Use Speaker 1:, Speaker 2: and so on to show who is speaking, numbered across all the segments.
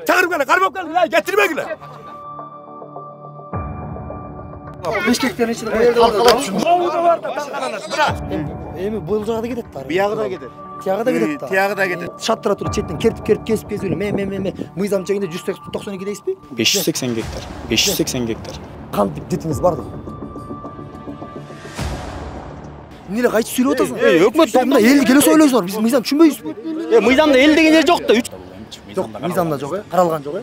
Speaker 1: Çağırıp gel, karmap gel, getirme gel.
Speaker 2: Бишкектен ичиде
Speaker 1: Talkalat şunu. Oğuzda var da talkalanasın, bırak.
Speaker 2: эми бул жагы да кетет да.
Speaker 1: Biyağı da gider.
Speaker 2: Тияғы да кетет да.
Speaker 1: Tiyağı da gider.
Speaker 2: Шаттыра туруп четтен керип кесип ме мыйзам чегинде 192 дейсизби?
Speaker 3: 580 гектар. 580 гектар.
Speaker 2: Кантип детиңиз барды? Эмне кайтып сүйлөп атасың?
Speaker 3: Өкмөт
Speaker 2: мында элди келе сөйлөйсүңөр. Биз мыйзам түшүнбөйбүзбү?
Speaker 3: Мыйзамда эл деген жер жок да.
Speaker 2: Жок, мыйзамда жок, каралган жок.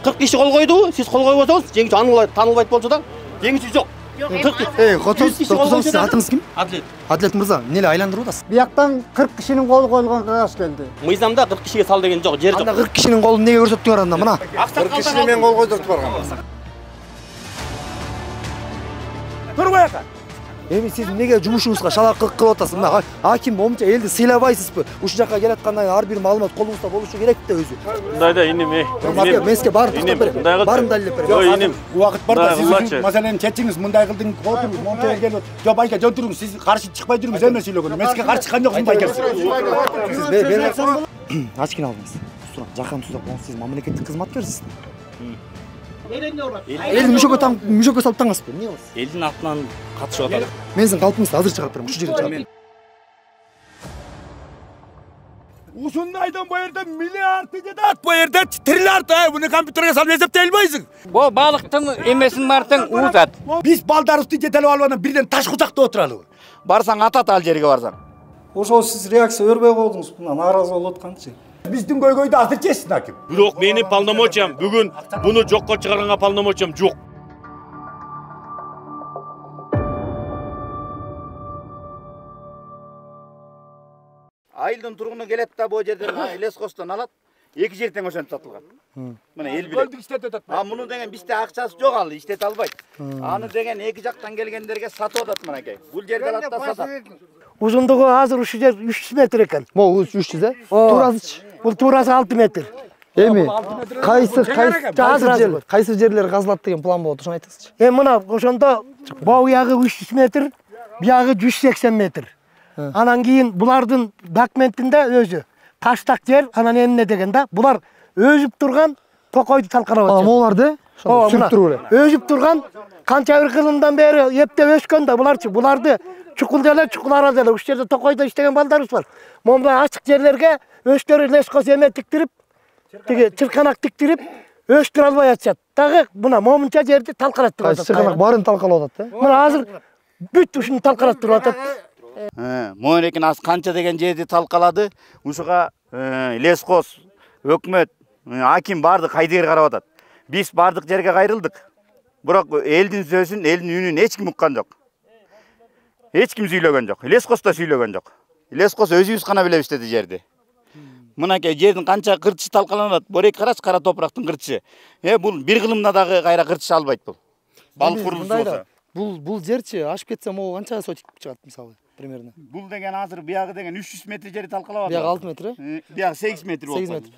Speaker 3: 40 kişi kol koydu, siz kol koymasanız Cengiz tanılbayt bolsa da Cengiz yok. 40 kişi.
Speaker 2: Токтосоңуз сиз атыңыз ким?
Speaker 3: Атлет.
Speaker 2: Атлет мырза, эмне айландырып атасыз?
Speaker 4: Бияктан 40 кишинин колу коюлган кагаз келди.
Speaker 3: Мыйзамда 40 кişiге сал деген жок, жер
Speaker 2: Анда
Speaker 3: жок.
Speaker 2: 40 кишинин колун эмнеге көрсөттүңөр анда мына?
Speaker 1: 40 kişini men kol koydurtup bargam. Dur bayaka.
Speaker 2: Эми сиз эмнеге жумушуңузга шалак кылып атасыз? Мына аким момча элди сыйлабайсызбы? Ушул жака келе аткандан ар бир маалымат колуңузда болушу керек да өзү.
Speaker 5: Мындайда иним
Speaker 2: Меске барып токтоп берем. Барын далилеп берем.
Speaker 5: Ой иним.
Speaker 1: Убакыт бар да siz үшін маселени чечиңиз, мындай кылдың, отуруңуз, момча келип, жо байка жөн туруңуз, siz каршы чыкпай жүрүңүз, эме сүйлөгөн. Меске каршы чыккан жоксуң байка.
Speaker 2: Siz берип атсаңыз болот. Ачкин алдыңыз. Жакан тузак болуңуз, сиз мамлекеттик кызматкерсиз. Элди мүшөккө салып таңасызбы? Эмне кыласыз?
Speaker 3: Элдин атынан катышып атат.
Speaker 2: Мен сизин калпыңызды азыр чыгарып берем. Ушул жерге чыгарып.
Speaker 1: Ушундайдан бу жерде миллиард жатат, бу жерде триллиард, буну компьютерге салып эсептей албайсың.
Speaker 6: Бу балыктын эмесин бартың уузат.
Speaker 1: Биз балдарыбызды жетелеп алып анан бирден таш кучакта отуралыбы? Барсаң атат ал жерге барсаң.
Speaker 4: Ошол сиз реакция бербей колдуңуз, мына нааразы болуп атканчы.
Speaker 1: Биздин көйгөйдү азыр чечсин аким.
Speaker 5: Бирок менин полномочиям бүгүн буну жокко чыгарганга полномочиям жок.
Speaker 1: Айылдын тургуну келет да бу жерден лескостон алат. Эки жер тең ошентип сатылган. Мына эл билет. Муну деген бизде акчасы жок, ал иштете албайт. Аны деген эки жактан келгендерге сатып атат мынакей. Бул жерде алат да сатат.
Speaker 7: Uzunluğu hazır uşu yer 300 metre eken.
Speaker 2: Mo 300 Туурасы.
Speaker 7: Bu tuğrası 6 metre.
Speaker 2: Эми кайсы жерлер казылат деген план болот, ошону айтыңызчы.
Speaker 7: Мына ошондо бау ягы 300 метр, бияғы 180 метр. Анан кийин булардын документинде өзү таштак жер, анан эмне дегенде булар өзүп турган токойду талкалап атат.
Speaker 2: Могуларды сүрүп туруп эле.
Speaker 7: Өзүп турган канча бир кылымдан бери эптеп өскөн да буларды чукул деле, чукул ара деле, ушул жерде токойдо иштеген балдарыбыз бар. Момундай ачык жерлерге өстөрү лескос эме тиктирип, тиги чырканак тиктирип, өстүрө албай атышат. Дагы мына момунча жерди талкалап туруп атат.
Speaker 2: Чырканак баарын талкалап атат,
Speaker 7: Мына азыр бүт ушуну талкалап туруп атат.
Speaker 1: Моонекин аз канча деген жерди талкалады. Ушуга лескос, өкмөт, аким барды кайдыгер карап атат. Биз бардык жерге кайрылдык. Бирок элдин сөзүн, элдин үнүн эч ким уккан жок. Эч ким сүйлөгөн жок. Лескос да сүйлөгөн жок. Лескос өзүбүз гана билебиз деди жерди. Мынакей жердин канча кырчы талкаланат. Борек караш, кара топурактын кырчы. Бул бир кылымда дагы кайра кырчы албайт бул. Балык курулушу болсо.
Speaker 2: Бул жерчи ашып кетсе могу канча сотик чыгат мисалы примерно.
Speaker 1: Бул деген азыр биягы деген 300 метр жери талкалап атат.
Speaker 2: Биягы 6 метр.
Speaker 1: Биягы 8 метр болот.
Speaker 2: 8 метр.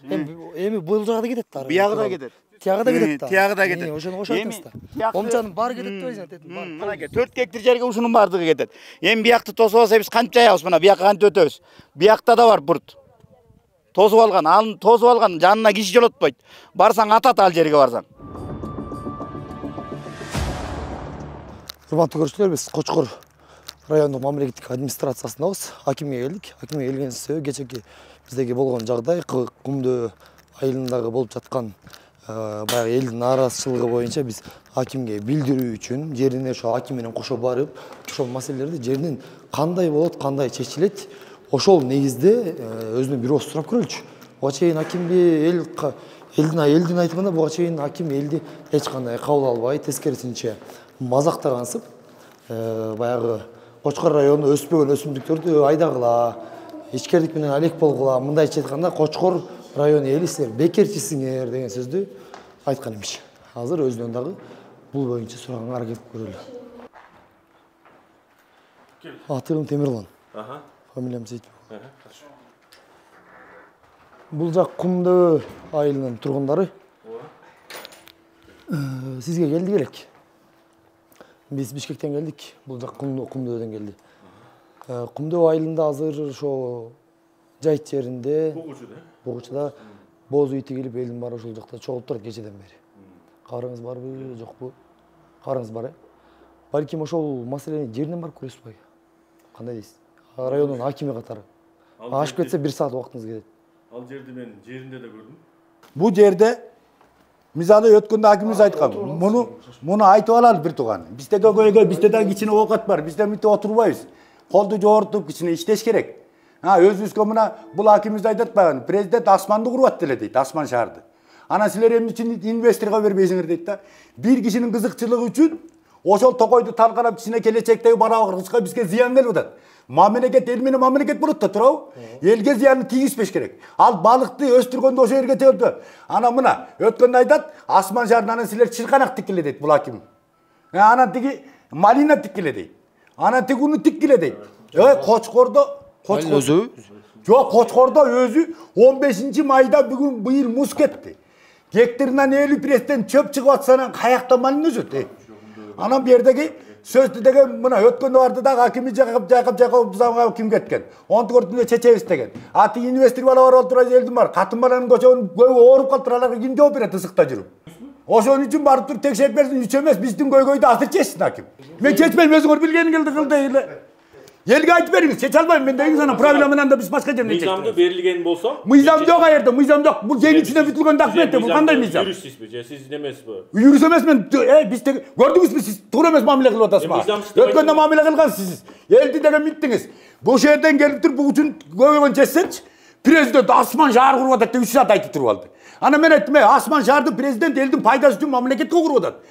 Speaker 2: Эми бул жагы да кетет да.
Speaker 1: Биягы да кетет.
Speaker 2: Тияғы да кетет да.
Speaker 1: Тияғы да кетет.
Speaker 2: Ошону кошо айтыңыз да. Омчанын баары кетет деп айтасың.
Speaker 1: Мынакей 4 гектар жерге ушунун бардыгы кетет. Эми биякты тосуп алса биз кантип жаябыз? Мына биякка кантип өтөбүз? Биякта да бар бурт. Тосуп алган, аны тосуп алган жанына киши жолотпойт. Барсаң атат ал жерге барсаң.
Speaker 2: Урматтуу көрүүчүлөр, биз Кочкор райондук мамлекеттик администрациясындабыз. Акимге келдик. Акимге келген себеби кечээки биздеги болгон жагдай Кумдөө айылындагы болуп жаткан баягы элдин нааразычылыгы боюнча биз акимге билдирүү үчүн жерине ошо аким менен кошо барып, ошол маселелерди жердин кандай болот, кандай чечилет, ошол негизде өзүнө бир ооз сурап көрөлүчү. Буга чейин акимди элдин айтымында буга чейин аким элди эч кандай кабыл албай, тескерисинче мазактагансып, баягы Кочкор району өспөгөн өсүмдүктөрдү айдагыла, ичкердик менен алек болгула, мындайча айтканда Кочкор район эли силер бекерчисиңер деген сөздү айткан эмиш. Азыр өзүнөн дагы бул боюнча сураганга аракет көрөлү. Атым Темирлан. Фамилиям Сейитов. Бул жак Кумдөө айылынын тургундары. Сизге келдик элек. Биз Бишкектен келдик. Бул жак Кумдөөдөн келди. Кумдөө айылында азыр ошо жайыт жеринде Бугучуда боз үй тигилип элдин баары ушул жакта чогулуп турат кечеден бери. Карыңыз барбы, жокпу? Карыңыз бар, Балким ошол маселени жеринен барып көрөсүз бай. Кандай дейсиз? Райондун акими катары. Ашып кетсе 1 саат убактыңыз кетет.
Speaker 5: Ал жерди мен жеринде да көрдүм.
Speaker 8: Бу жерде мисалы өткөндө акимибиз айткан. Муну айтып алалы бир тууган. Бизде көйгөй, бизде да кичине оокат бар. Бизде мынтип отурбайбыз. Колду жогортуп кичине иштеш керек. Өзүбүзгө мына бул акимибиз айтат баягы. Президент асманды курат деле дейт, асман шаарды. Ана силер эмне үчүн инвесторго бербейсиңер дейт да. Бир кишинин кызыкчылыгы үчүн ошол токойду талкалап кичине келечектеги бара кыргызга бизге зыян келип атат. Мамлекет эл менен мамлекет болот да, туурабы? Элге зыянын тийгизбеш керек. Ал балыкты өстүргөндө ошо жерге төгдү. Ана мына өткөндө айтат, асман шаарынан анан силер чырканак тиккиле дейт бул аким. Анан тиги малина тиккиле дейт. Анан тиги уну тиккиле дейт. Кочкордо өзү? Жок, Кочкордо өзү 15 майда бүгүн быйыл муз кетти. Гектарынан 50% чөп чыгып атса анан каякта малина өсөт. Анан бу жердеги сөздү деген мына өткөндө барды дагы акими Жакып ким кеткен. 14-күндө чечебиз деген. Ати инвестор бала бар болуп тура элдин бар. Катын баланын көчөгүн көбү ооруп калыптыр, аларга ким жооп берет ысыкта жүрүп. Ошон үчүн барып туруп текшерип берсин, үч эмес биздин көйгөйдү азыр чечсин аким. Мен чечпейм, өзүңөр билгениңерди кылды эле. Элге айтып бериңиз, чече албайм мен дегиңиз, анан проблема менен да биз башка жерде чечебиз.
Speaker 5: Мыйзамды берилген болсо?
Speaker 8: Мыйзам жок аерде, мыйзам жок. Бул кеңин ичинде бүтүлгөн документ, бул кандай мыйзам?
Speaker 5: Юристсизби же сиз эмесизби?
Speaker 8: Юрист эмес мен, биз көрдүңүзбү, сиз туура эмес мамиле кылып атасызбы? Өткөндө мамиле кылгансыз. Элди деген миттиңиз. Бул жерден келип туруп буг үчүн көйгөйгөн чечсечи, президент асман шаар куруп атат деп 3 саат айтып туруп алды. Ана мен айттым, асман шаарды президент элдин пайдасы үчүн мамлекетке куруп атат.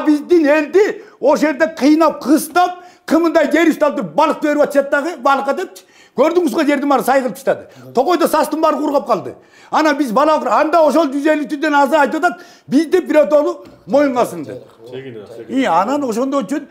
Speaker 8: Биздин элди ошол жерде кыйнап, кыстап, кымындай жер үстү алып балык берип атышат дагы, балыкка депчи. Көрдүңүзгө жердин баары сайгылып таштады. Токойдо састын баары кургап калды. Ана биз бала анда ошол 150 түдөн азыр айтып атат, бизди биротолу моюнга алсынды. Анан ошондо үчүн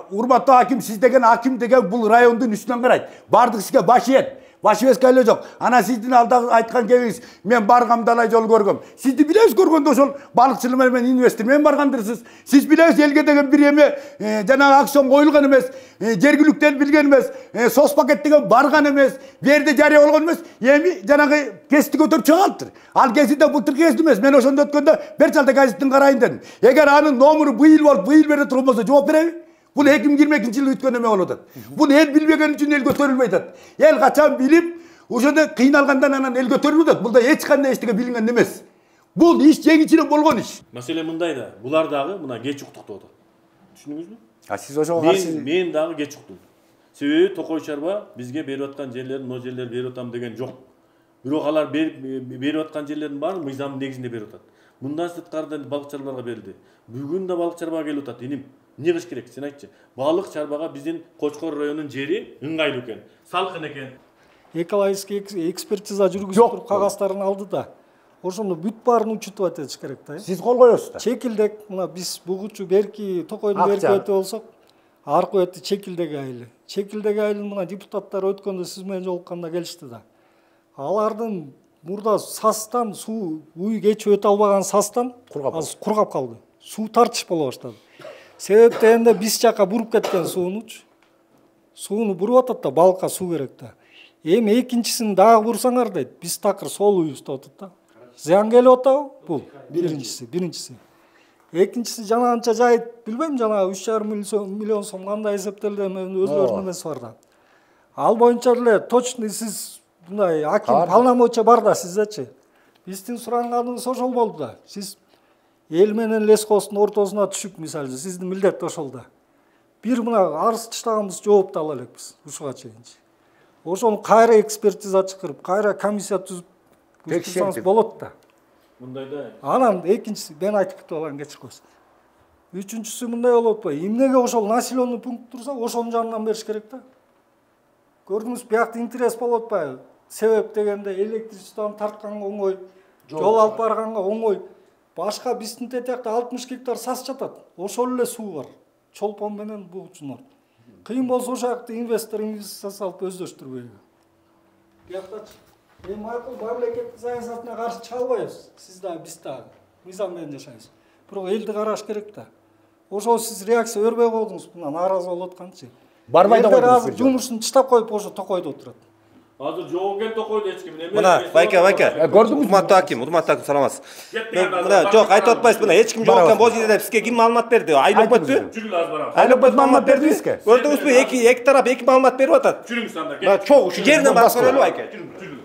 Speaker 8: урматтуу аким, сиз деген аким деген бул райондун үстүнөн карайт. Бардык ишке баш ийет. Башыбезге эле жок. Ана сиздин алда айткан кебиңиз, мен баргам далай жол көргөм. Сизди билебиз көргөндө ошол балыкчылык менен инвестор менен баргандырсыз. Сиз билебиз элге деген бир эме жанагы акцион коюлган эмес, жергиликтен билген эмес, сос пакет деген барган эмес, бу жерде жарыя болгон эмес. Эми жанагы кести көтөрүп чыга калыптыр. Ал кезинде былтыркы кести эмес. Мен ошондо өткөндө бер жалда газеттин карайын дедим. Эгер анын номуру быйыл болуп, быйыл бере турбосо жооп береби? Бул 2022-жылы өткөн эме болуп атат. Бул эл билбеген үчүн эл көтөрүлбөй атат. Эл качан билип, ошондо кыйналгандан анан эл көтөрүлүп атат. Булда эч кандай эчтеке билинген эмес. Бул иш жеңичине болгон иш.
Speaker 5: Маселе мындай да, булар дагы мына кеч уктуктап атат. Түшүндүңүзбү?
Speaker 8: Сиз ошого каршы.
Speaker 5: Мен дагы кеч уктум. Себеби Токой чарба бизге берип аткан жерлерин, но жерлерди берип атам деген жок. Бирок алар берип аткан жерлердин баарын мыйзамдын негизинде берип атат. Мындан сырткары балык чарбаларга берилди. Бүгүн да балык чарбага келип атат. Иним, эмне кылыш керек? Сен айтчы. Балык чарбага биздин Кочкор районунун жери ыңгайлуу экен, салкын экен.
Speaker 4: Экологический экспертиза жүргүзүп туруп кагаздарын алды да. Ошондо бүт баарын учутуп атыш керек да.
Speaker 8: Сиз кол коесуз да.
Speaker 4: Чекилдек, мына биз бугучу берки Токойдун берки өтө болсок, аркы өтү чекилдеги айылы. Чекилдеги айылын мына депутаттар өткөндө сиз менен жолукканда келишти да. Алардын мурда састан суу уй кечип өтө албаган састан кургап калды. Суу тартыш боло баштады. Себеп дегенде биз жака буруп кеткен сууну буруп атат да, балыкка суу керек да. Эми экинчисин дагы бурсаңар дейт, биз такыр сол уйубузда атат да. Зыян келип атабы? Бул биринчиси. Экинчиси жана анча жайыт билбейм, жана 3,5 миллион сом кандай эсептелди, өзлөрүнүн эмеси бар да. Ал боюнча эле точно сиз мындай аким полномочия бар да сиздечи. Биздин суранганыбыз ошол болду да. Сиз эл менен лесхоздун ортосуна түшүп, мисалы, сиздин милдет ошол да. Бир мына арыз чыштаганбыз жоопты ала элекпиз ушуга чейинчи. Ошону кайра экспертиза чакырып, кайра комиссия түзүп текшерсеңиз болот да.
Speaker 5: Мындайда.
Speaker 4: Анан экинчиси мен айтып кетип алган кечиркөз. Үчүнчүсү мындай болот атпайбы? Эмнеге ошол населенный пункт турса, ошонун жанынан бериш керек да. Көрдүңүз, биякта интерес болот атпайбы? Себеп дегенде электричествону тартканга оңой, жол алып барганга оңой. Башка биздин тетекте 60 гектар сас жатат. Ошол эле суу бар. Чолпон менен бугучунар. Кыйын болсо ошол жакта инвестор инвестиция салып өздөштүрбөйбү. Бияктачы. Макул мамлекеттик саясатына каршы чыга албайбыз. Сиз дагы, биз дагы. Мыйзам менен жашайбыз. Бирок элди караш керек да. Ошол сиз реакция бербей койдуңуз, мына нааразы болуп атканчы.
Speaker 8: Барбай да
Speaker 4: Элдер
Speaker 8: койдуңуз
Speaker 4: азыр жумушун таштап коюп ошо Токойдо отурат.
Speaker 5: Азыр жок экен Токойдо эч ким эме.
Speaker 9: Мына байке.
Speaker 8: Көрдүңүзбү?
Speaker 9: Урматтуу аким, саламатсыз. Мына жок айтып атпайсыз, мына эч ким жок экен бул жерде бизге ким маалымат берди? Айлык өттү.
Speaker 5: Жүрүңүз азыр барабыз.
Speaker 8: Айлык бөт маалымат берди бизге.
Speaker 9: Көрдүңүзбү? Эки тарап эки маалымат берип атат.
Speaker 5: Жүрүңүз анда.
Speaker 9: Мына чоң ушу жеринен барып көрөлү байке.
Speaker 5: Жүрүңүз.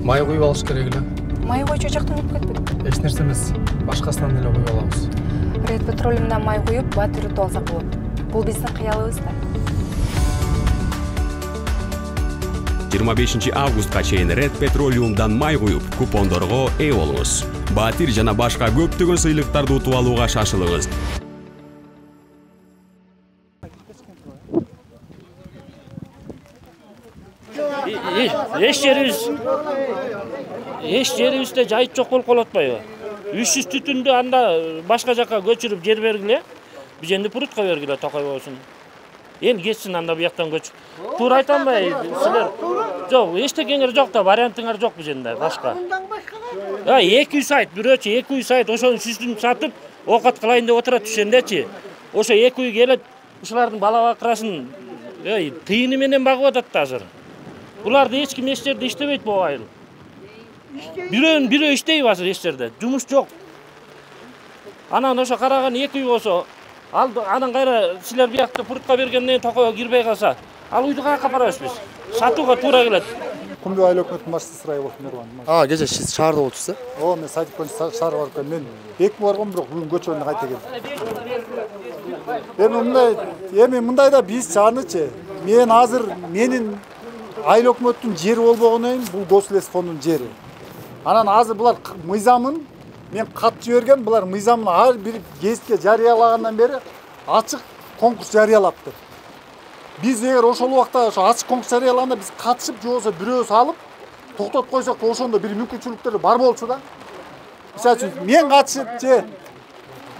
Speaker 10: Май куюп алыш керек эле.
Speaker 11: Май койчу жактан өтүп кетпеди.
Speaker 10: Эч нерсе эмес. Башкасынан эле куюп алабыз.
Speaker 11: Ред петролиумдан май куюп, батыр утуп алсак болот. Бул биздин кыялыбыз да.
Speaker 12: 25 августка чейин Ред Петролиумдан май куюп, купондорго ээ болуңуз. Батир жана башка көптөгөн сыйлыктарды утуп алууга шашылыңыз.
Speaker 13: Эч жерибизде жайыт жок болуп калып атпайбы? 300 түтүндү анда башка жака көчүрүп жер бергиле. Биженди Пурутка бергиле, Токой болсун. Эл кетсин анда бияктан көчүп. Туура айтамбай, силер жок, эчтекеңер жок да, вариантыңар жок биженде башка. 200 айт, бирөөчү 200 айт ошонун сүтүн сатып, оокат кылайын деп отурат түшөндечи. Ошо 200 келет, ушулардын бала бакырасын тыйыны менен багып атат да азыр. Буларды эч ким эч жерде иштебейт бул айыл. Бирөө иштейби азыр эч жерде? Жумуш жок. Анан ошо караган 200 болсо, анан кайра силер биякта Пурутка бергенден Токойго кирбей калса, ал уйду каяка барабыз биз? Сатууга туура келет.
Speaker 4: Кумдуу айыл өкмөтүнүн башчысы Райболов Мирван.
Speaker 2: Кече сиз шаарда болчусуз э?
Speaker 4: Мен сайтып коюп шаарга барып келдим. Мен бекип баргам, бирок бүгүн көчөнү кайта келдим. Эми мындайда биз чанычы. Мен азыр менин айыл өкмөттүн жери болбогону бул Гослесфондун жери. Анан азыр булар мыйзамын мен кат жибергем, булар мыйзамын ар бир гезитке жарыялагандан бери ачык конкурс жарыялаптыр. Биз эгер ошол убакта ошо ачык конкурс жарыялаганда биз катышып, же болбосо бирөөбүз алып токтотуп койсок, ошондо бир мүмкүнчүлүктөр бар болчу да. Мисалы үчүн мен катышып же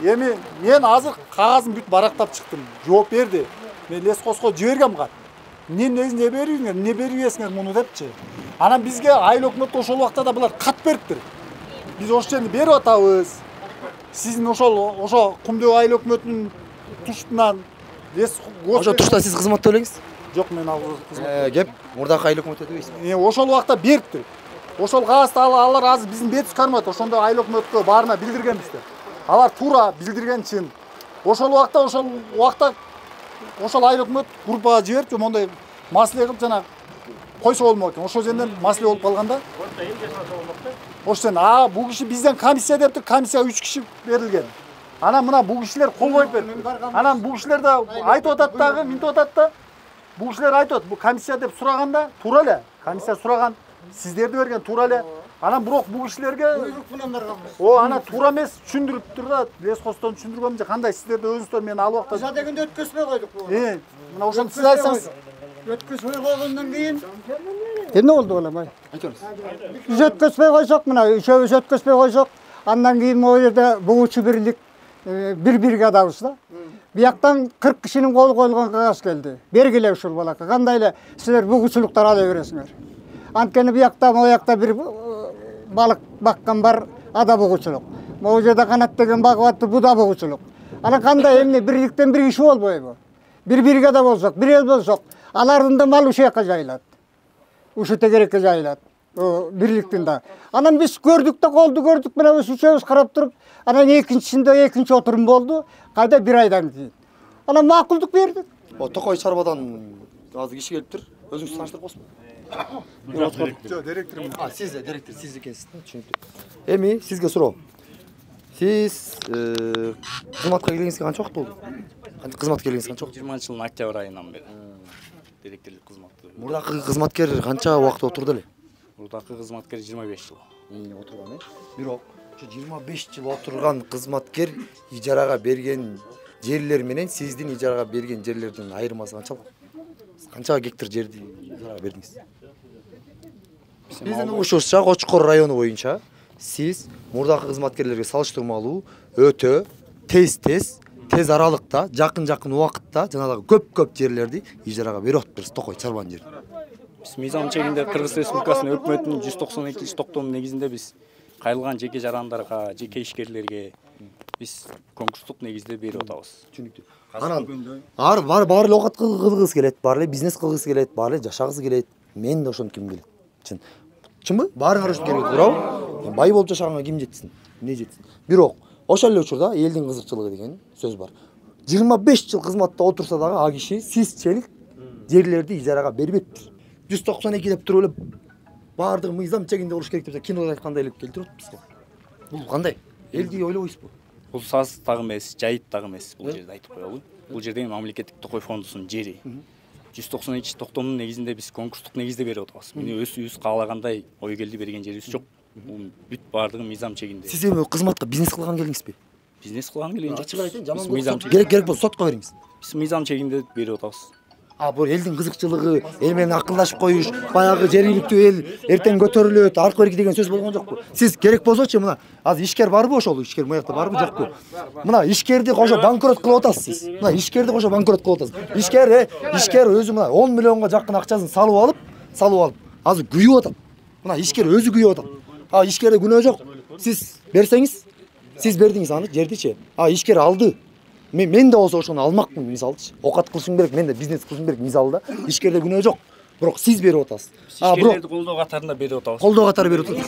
Speaker 4: эми мен азыр кагазын бүт барактап чыктым. Жооп берди. Мен лескоско жибергем кат. Эмне бериңер, эмне бербейсиңер муну депчи. Анан бизге айыл өкмөткө ошол убакта да булар кат бериптир. Биз ошол жерди берип атабыз. Сиздин ошо Кумдуу айыл өкмөтүнүн туштунан
Speaker 2: Ошо тушта сиз кызматта элеңиз?
Speaker 4: Жок, мен ал кызмат.
Speaker 2: Кеп, мурдакы айыл өкмөт өтөбөйсүзбү?
Speaker 4: Ошол убакта бериптир. Ошол кагазды алар азыр биздин бетибиз кармайт. Ошондо айыл өкмөткө баарына билдиргенбиздер. Алар туура билдирген чын. Ошол убакта ошол айыл өкмөт группага жиберип, мондай маселе кылып жана койсо болмок экен. Ошол жерден маселе болуп калганда. Ошон бул киши бизден комиссия дептир, комиссияга 3 киши берилген. Анан мына бул кишилер кол коюп берди. Анан бул кишилер да айтып атат дагы, минтип атат да. Бул кишилер айтат, бул комиссия деп сураганда туура эле. Комиссия сураган, сиздерди берген туура эле. Анан бирок бул кишилерге ана туура эмес түшүндүрүптүр да. Лескостон түшүндүргөм же кандай сиздерди өзүңүздөр мен ал убакта.
Speaker 14: Биз дегенде өткөзбөй койдук бу.
Speaker 4: Мына ошону сиз айтсаңыз.
Speaker 14: Өткөзбөй койгондон кийин эмне болду балам? Айтыңыз. Биз өткөзбөй койсок, мына үчөөбүз өткөзбөй койсок, андан кийин могу жерде бугуучу бирлик бир бригадабыз да. Бияктан 40 кишинин колу коюлган кагаз келди. Бергиле ушул балакка. Кандай эле силер бугуучулуктар ала бересиңер. Анткени биякта, моякта бир балык баккан бар, ада бугуучулук. Могу жерде канат деген багып атты, бу да бугуучулук. Анан кандай эмне бирликтен бир киши болбойбу? Бир бригада болсок, бир эл болсок, алардын да малы ушул жака жайылат. Ушу тегерекке жайылат. Бирликтин да. Анан биз көрдүк да, колду көрдүк, мына биз үчөөбүз карап туруп, анан экинчи отурум болду, кайда бир айдан кийин. Анан макулдук бердик.
Speaker 2: Токой чарбадан азыр киши келиптир. Өзүңүз тааныштырып коесузбу?
Speaker 4: Жок, директормун.
Speaker 2: Сиз да директор, сиз экенсиз да, түшүнүктүү. Эми сизге суроо. Сиз кызматка келгениңизге канча убакыт болду? Кызматка келгениңиз канча убакыт?
Speaker 6: 20-жылдын октябрь айынан бери. Директорлук кызматты.
Speaker 2: Мурдакы кызматкер канча убакыт отурду эле?
Speaker 6: Мурдакы кызматкер 25 жыл.
Speaker 2: Отурган, бирок ушу 25 жыл отурган кызматкер ижарага берген жерлер менен сиздин ижарага берген жерлердин айырмасы канчалык? Канча гектар жерди ижарага бердиңиз? Биздин угушубузча Кочкор району боюнча сиз мурдакы кызматкерлерге салыштырмалуу өтө тез аралыкта, жакын убакытта жанагы көп жерлерди ижарага берип атыптырсыз Токой чарбанын жерин.
Speaker 6: Биз мыйзам чегинде Кыргыз Республикасынын өкмөтүнүн 192-токтомунун негизинде биз кайрылган жеке жарандарга, жеке ишкерлерге биз конкурстук негизде берип атабыз.
Speaker 2: Түшүнүктүү. Анан баары оокат кылгысы келет, баары бизнес кылгысы келет, баары жашагысы келет. Мен да ошентип келет. Чынбы? Баарыңар ошентип келет, туурабы? Бай болуп жашаганга ким жетсин? Эмне жетсин? Бирок ошол эле учурда элдин кызыкчылыгы деген сөз бар. 25 жыл кызматта отурса дагы а киши сизчелик жерлерди ижарага бербептир. 192 деп туруп эле баардыгы мыйзам чегинде болуш керек деп кинода айткандай эле келтирип атпызбы? Бул кандай? Элди ойлобойсузбу?
Speaker 6: Бул саз дагы эмес, жайыт дагы эмес. Бул жерде айтып коелу. Бул жерде мамлекеттик токой фондусунун жери. 192 токтомдун негизинде биз конкурстук негизде берип атабыз. Мени өзүбүз каалагандай ой келди берген жерибиз жок. Бул бүт баардыгы мыйзам чегинде.
Speaker 2: Сиз эми кызматка бизнес кылган келиңизби?
Speaker 6: Бизнес кылган келген жок.
Speaker 2: Ачык айтайын, жаман мыйзам керек болсо сотко бериңиз.
Speaker 6: Биз мыйзам чегинде берип атабыз.
Speaker 2: Бул элдин кызыкчылыгы, эл менен акылдашып коюш, баягы жергиликтүү эл эртең көтөрүлөт, аркы берки деген сөз болгон жокпу? Сиз керек болсочу мына азыр ишкер барбы ошол? Ишкер буякта барбы жокпу? Мына ишкерди кошо банкрот кылып атасыз сиз. Мына ишкерди кошо банкрот кылып атасыз. Ишкер өзү мына 10 миллионго жакын акчасын салып алып, азыр күйүп атат. Мына ишкер өзү күйүп атат. Ишкерде күнөө жок. Сиз берсеңиз, сиз бердиңиз аны жердичи. Ишкер алды. Мен да болсо ошону алмакмын, мисалчы. Окат кылышым керек, мен да бизнес кылышым керек, мисалы да. Ишкерде күнөө жок. Бирок сиз берип атасыз.
Speaker 6: Ишкерлерди колдоо катарында берип атабыз.
Speaker 2: Колдоо катары берип атасыз.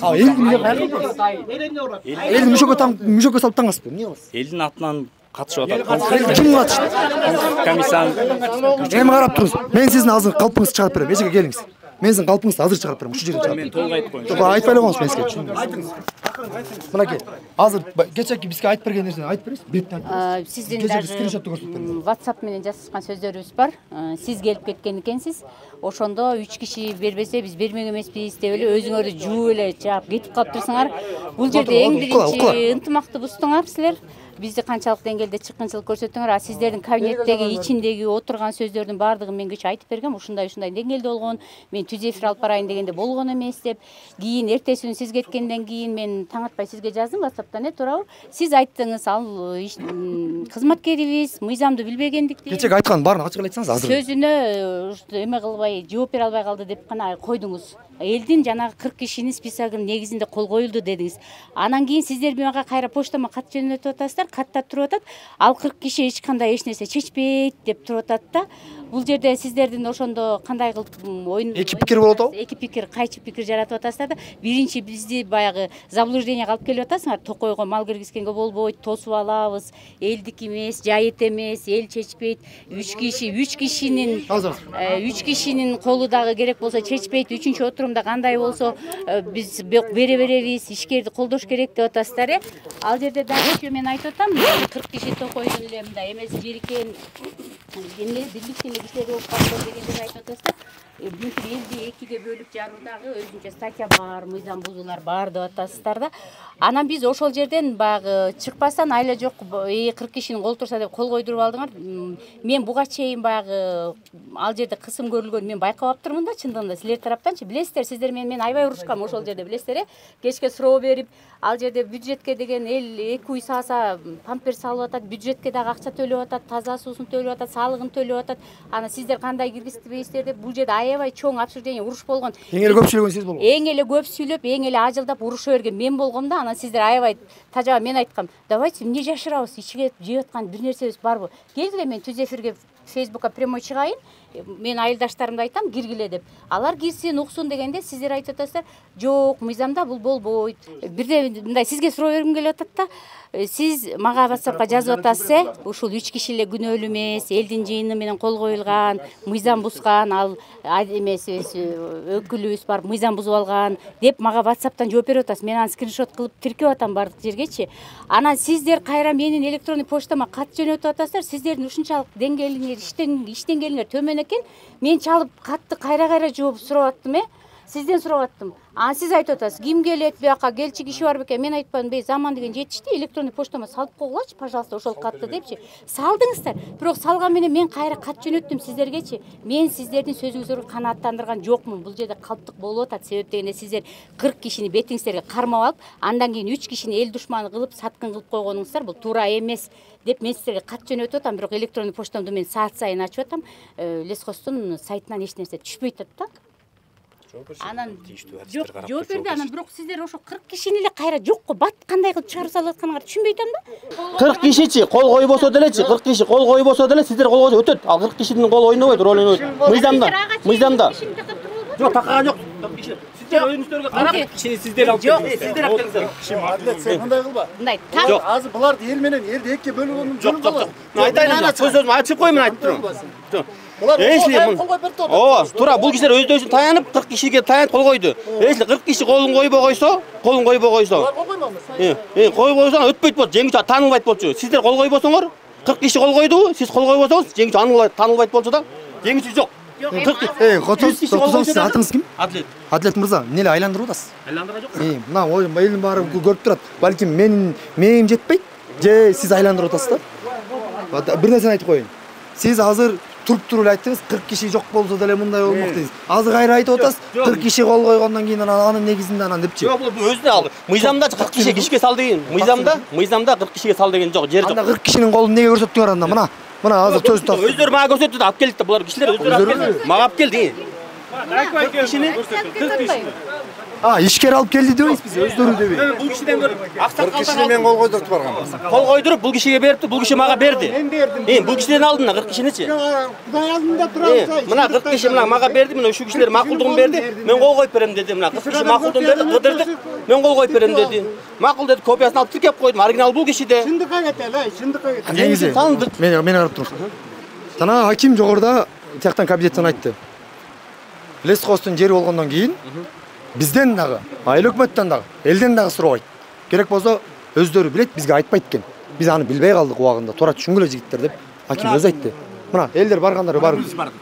Speaker 2: Элди мүшөккө салып таңасызбы? Эмне кыласыз?
Speaker 6: Элдин атынан катышып атат.
Speaker 2: Ким катышты?
Speaker 6: Комиссиян.
Speaker 2: Эми карап туруңуз. Мен сиздин азыр калпыңызды чыгарып берем. Эжеке келиңиз. Мен сиздин калпыңызды азыр чыгарып берем. Ушул жерде чыгарып.
Speaker 6: Мен толук айтып коеюн.
Speaker 2: Жок, айтпай эле коңуз мен сизге. Айтыңыз. Мынакей, азыр кечээки бизге айтып берген нерсени айтып бересиз? Бетин айтып.
Speaker 14: Сиздин дагы WhatsApp менен жазышкан сөздөрүбүз бар. Сиз келип кеткен экенсиз. Ошондо 3 киши бербесе биз бермек эмеспиз деп эле өзүңөрдү жууп эле жаап кетип калыптырсыңар. Бул жерде эң биринчи ынтымакты буздуңар силер. Бизди канчалык деңгээлде чыккынчылык көрсөттүңөр. Сиздердин кабинеттеги ичиндеги отурган сөздөрдүн баардыгын мен кечээ айтып бергем. Ушундай деңгээлде болгон. Мен түз эфир алып барайын дегенде болгон эмес деп. Кийин эртеси күнү сиз кеткенден кийин мен таң атпай сизге жаздым WhatsApp'тан, туурабы? Сиз айттыңыз, ал кызматкерибиз, мыйзамды билбегендиктен.
Speaker 2: Кечээки айткан баарын ачык эле айтсаңыз азыр.
Speaker 14: Сөзүнө эме кылбай, жооп бере албай калды деп гана койдуңуз. Элдин жанагы 40 кишинин списогунун негизинде кол коюлду дедиңиз. Анан кийин сиздер мага кайра почтама кат жөнөтүп атасыздар, каттап туруп атат. Ал 40 киши эч кандай эч нерсе чечпейт деп туруп атат да. Бул жерде сиздердин ошондо кандай кылып оюн
Speaker 2: эки пикир болуп атабы?
Speaker 14: Эки пикир, кайчы пикир жаратып атасыздар да. Биринчи бизди баягы заблуждениеге алып келип атасыңар. Токойго мал киргизгенге болбойт, тосуп алабыз. Элдики эмес, жайыт эмес, эл чечпейт. 3 кишинин колу дагы керек болсо чечпейт. 3-чү отурумда кандай болсо биз бере беребиз, ишкерди колдош керек деп атасыздар. Ал жерде дагы мен айтып атам, 40 киши токойдун эле мындай эмес жерикен бирликтүү кишилер болуп калды дегенди айтып атасыздар. Бүткүл элди экиге бөлүп жаруудагы өзүнчө статья бар, мыйзам бузуулар бар деп атасыздар да. Анан биз ошол жерден баягы чыкпастан айла жок 40 кишинин кол турса деп кол койдуруп алдыңар. Мен буга чейин баягы ал жерде кысым көрүлгөн мен байкап аптырмын да, чындыгында силер тараптанчы билесиздер, сиздер менен аябай урушкам ошол жерде, билесиздер. Кечке суроо берип, ал жерде бюджетке деген эл 2 үй сааса памперс салып атат, бюджетке дагы акча төлөп атат, таза суусун төлөп атат, салыгын төлөп атат. Ана сиздер кандай киргизбейсиздер деп бул жерде аябай чоң обсуждение, уруш болгон.
Speaker 2: Эң эле көп сүйлөгөн сиз болгон.
Speaker 14: Эң эле көп сүйлөп, эң эле ажылдап уруша берген мен болгом да. Анан сиздер аябай тажаба мен айткам. Давайте эмне жашырабыз, ичиге жеп аткан бир нерсебиз барбы? Келгиле, мен түз эфирге Facebook'a прямой чыгайын. Мен айылдаштарымды айтам, киргиле деп. Алар кирсин, уксун дегенде сиздер айтып атасыздар, жок, мыйзамда бул болбойт. Бирде мындай сизге суроо бергим келип атат да. Сиз мага WhatsApp'ка жазып атасыз, ушул 3 киши эле күнөөлүү эмес, элдин жыйыны менен кол коюлган, мыйзам бузган, ал эмесибиз, өкүлүбүз бар, мыйзам бузуп алган деп мага WhatsApp'тан жооп берип атасыз. Мен аны скриншот кылып тиркеп атам бардык жергечи. Анан сиздер кайра менин электрондук почтама кат жөнөтүп атасыздар. Сиздердин ушунчалык деңгээлиңер, иштенгениңер төмөн экен. Мен чалып катты кайра жооп сурап аттым, сизден сурап аттым. Сиз айтып атасыз, ким келет буяка, келчи киши бар бекен? Мен айтпадым, бей заман деген жетишти, электрондук почтама салып койгулачы, пожалуйста, ошол катты депчи. Салдыңыздар. Бирок салган менен мен кайра кат жөнөттүм сиздергечи. Мен сиздердин сөзүңүздөргө канааттандырган жокмун. Бул жерде калптык болуп атат. Себеп дегенде сиздер 40 кишини бетиңиздерге кармап алып, андан кийин 3 кишини эл душманы кылып, саткын кылып койгонуңуздар бул туура эмес деп мен сиздерге кат жөнөтүп атам. Бирок электрондук почтамды мен саат сайын ачып атам. Лесхоздун сайтынан эч нерсе түшпөй атат да.
Speaker 15: Анан жок жооп берди, анан бирок сиздер ошо 40 кишини эле кайра жокко бат кандай кылып чыгарып салып атканыңарды түшүнбөй атам да.
Speaker 3: 40 кишичи кол койбосо делечи, 40 киши кол койбосо деле сиздер кол койсо өтөт. Ал 40 кишинин колу ойнобойт, роль ойнобойт. Мыйзамда. Жок, такага жок. Сиздер оюңуздөргө карап, кишини сиздер алып келиңиз. Сиздер алып келиңиз.
Speaker 4: Адлет, сен мындай кылба.
Speaker 15: Мындай
Speaker 4: Жок, азыр буларды эл менен элди экиге бөлгөнүн жолу бар.
Speaker 3: Айтайын, сөзүмдү ачып коймун айтып турам.
Speaker 4: Булар кол койуп берди.
Speaker 3: Ооба, туура, бул кишилер өздөрүнүн таянып 40 кишиге таянып кол койду. Если 40 киши колун койбой койсо, койбойсоң өтпөйт болот, жеңүүчү таанылбайт болчу. Сиздер кол койбосоңор, 40 киши кол койду, сиз кол койбосоңуз, жеңүүчү таанылбайт болчу да. Жеңүүчү жок.
Speaker 2: Котосуз атыңыз ким?
Speaker 3: Адлет.
Speaker 2: Адлет мырза, эмне эле айландырып атасыз?
Speaker 3: Айландыра жок.
Speaker 2: Мына элдин баары көрүп турат. Балким менин жетпейт, же сиз айландырып атасыз да. Бир нерсени айтып коеюн. Сиз азыр туруп эле айттыңыз, 40 киши жок болсо деле мындай болмок дейсиз. Азыр кайра айтып атасыз, 40 киши кол койгондон кийин анын негизинде анан депчи.
Speaker 3: Жок, бул өзүнө ал. Мыйзамда 40 кишиге сал деген. Мыйзамда 40 кишиге сал деген жок, жер жок.
Speaker 2: Анда 40 кишинин колун эмнеге көрсөттүңөр анда? Мына азыр төз тас.
Speaker 3: Өздөрү мага көрсөттү да, алып келдик да, булар кишилер өздөрү алып келди. Мага алып келди. 40 кишини
Speaker 2: ишкер алып келди дебейсиз, өздөрү дебей.
Speaker 3: Бул кишиден көрүп, аксак
Speaker 4: 40 кишини мен кол койдуртуп баргам.
Speaker 3: Кол койдуруп, бул кишиге берипти, бул киши мага берди.
Speaker 14: Мен бердим.
Speaker 3: Бул кишиден алдым да 40 кишиничи.
Speaker 14: Кудай алдында турабыз.
Speaker 3: Мына 40 киши мага берди, мына ушу кишилер макулдугун берди. Мен кол коюп берем деди. Мына 40 киши макулдугун берди, кыдырдык. Мен кол коюп берем деди. Макул деди, копиясын алып тиркеп койдум. Оригинал бул кишиде.
Speaker 14: Чындыкка кетели, чындыкка кетели.
Speaker 2: Негизи, мени карап туруңуз. Жана аким жогоруда тияктан кабинеттен айтты. Лескостун жери болгондон кийин бизден дагы, айыл өкмөттөн дагы, элден дагы сурабайт. Керек болсо өздөрү билет, бизге айтпайт экен. Биз аны билбей калдык убагында. Туура түшүнгүлө жигиттер деп аким өзү айтты. Мына элдер баргандар бар.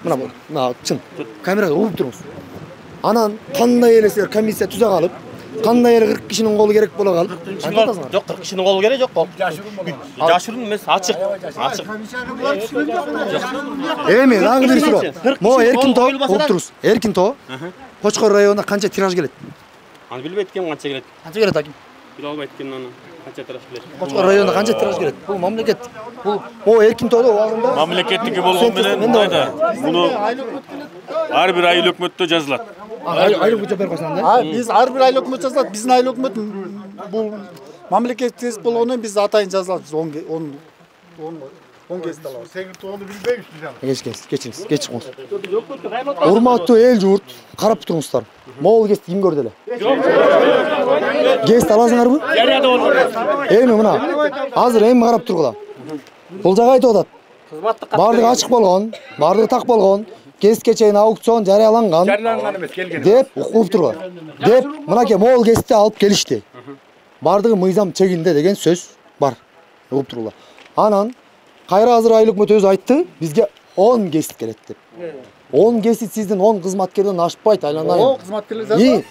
Speaker 2: Мына чын. Камерада угуп туруңуз. Анан кандай эле силер комиссия түзө калып, кандай эле 40 кишинин колу керек боло калып,
Speaker 3: жок 40 кишинин колу керек жок. Жашырын эмес, ачык.
Speaker 2: Эми дагы бир суроо. Могу эркин тоо угуп туруңуз. Эркин тоо Кочкор районунда канча тираж келет?
Speaker 3: Аны билбейт экенмин канча келет.
Speaker 2: Канча келет аким?
Speaker 3: Биле албайт экенмин аны. Канча тираж келет.
Speaker 2: Кочкор районунда канча тираж келет? Бул мамлекет. Бул эркин тоодо убагында
Speaker 5: Мамлекеттики болгон менен мындайда. Муну ар бир айыл өкмөттө жазылат.
Speaker 2: Айыл өкмөт берип койсоң да?
Speaker 4: Биз ар бир айыл өкмөт жазылат. Биздин айыл өкмөт бул мамлекеттик болгондон биз атайын жазылат. 10 кесип алабыз. Сеңир тоону билбейбиз биз аны.
Speaker 2: Кечиңиз. Урматтуу эл журт, карап туруңуздар. Могул кести ким көрдү эле? Кест аласыңарбы?
Speaker 13: Жарыяда болду.
Speaker 2: Эми мына, азыр эми карап тургула. Бул жага айтып атат. Бардыгы ачык болгон, бардыгы так болгон. Кеске чейин аукцион жарыяланган.
Speaker 8: Жарыяланган эмес, келген.
Speaker 2: Деп укуп тургула. Деп мынакей могул кести алып келишти. Бардыгы мыйзам чегинде деген сөз бар. Укуп тургула. Анан кайра азыр айыл өкмөт өзү айтты, бизге 10 кесит келет деп. 10 кесит сиздин 10 кызматкерден ашпайт, айланайын.
Speaker 4: О, кызматкерлер жазат.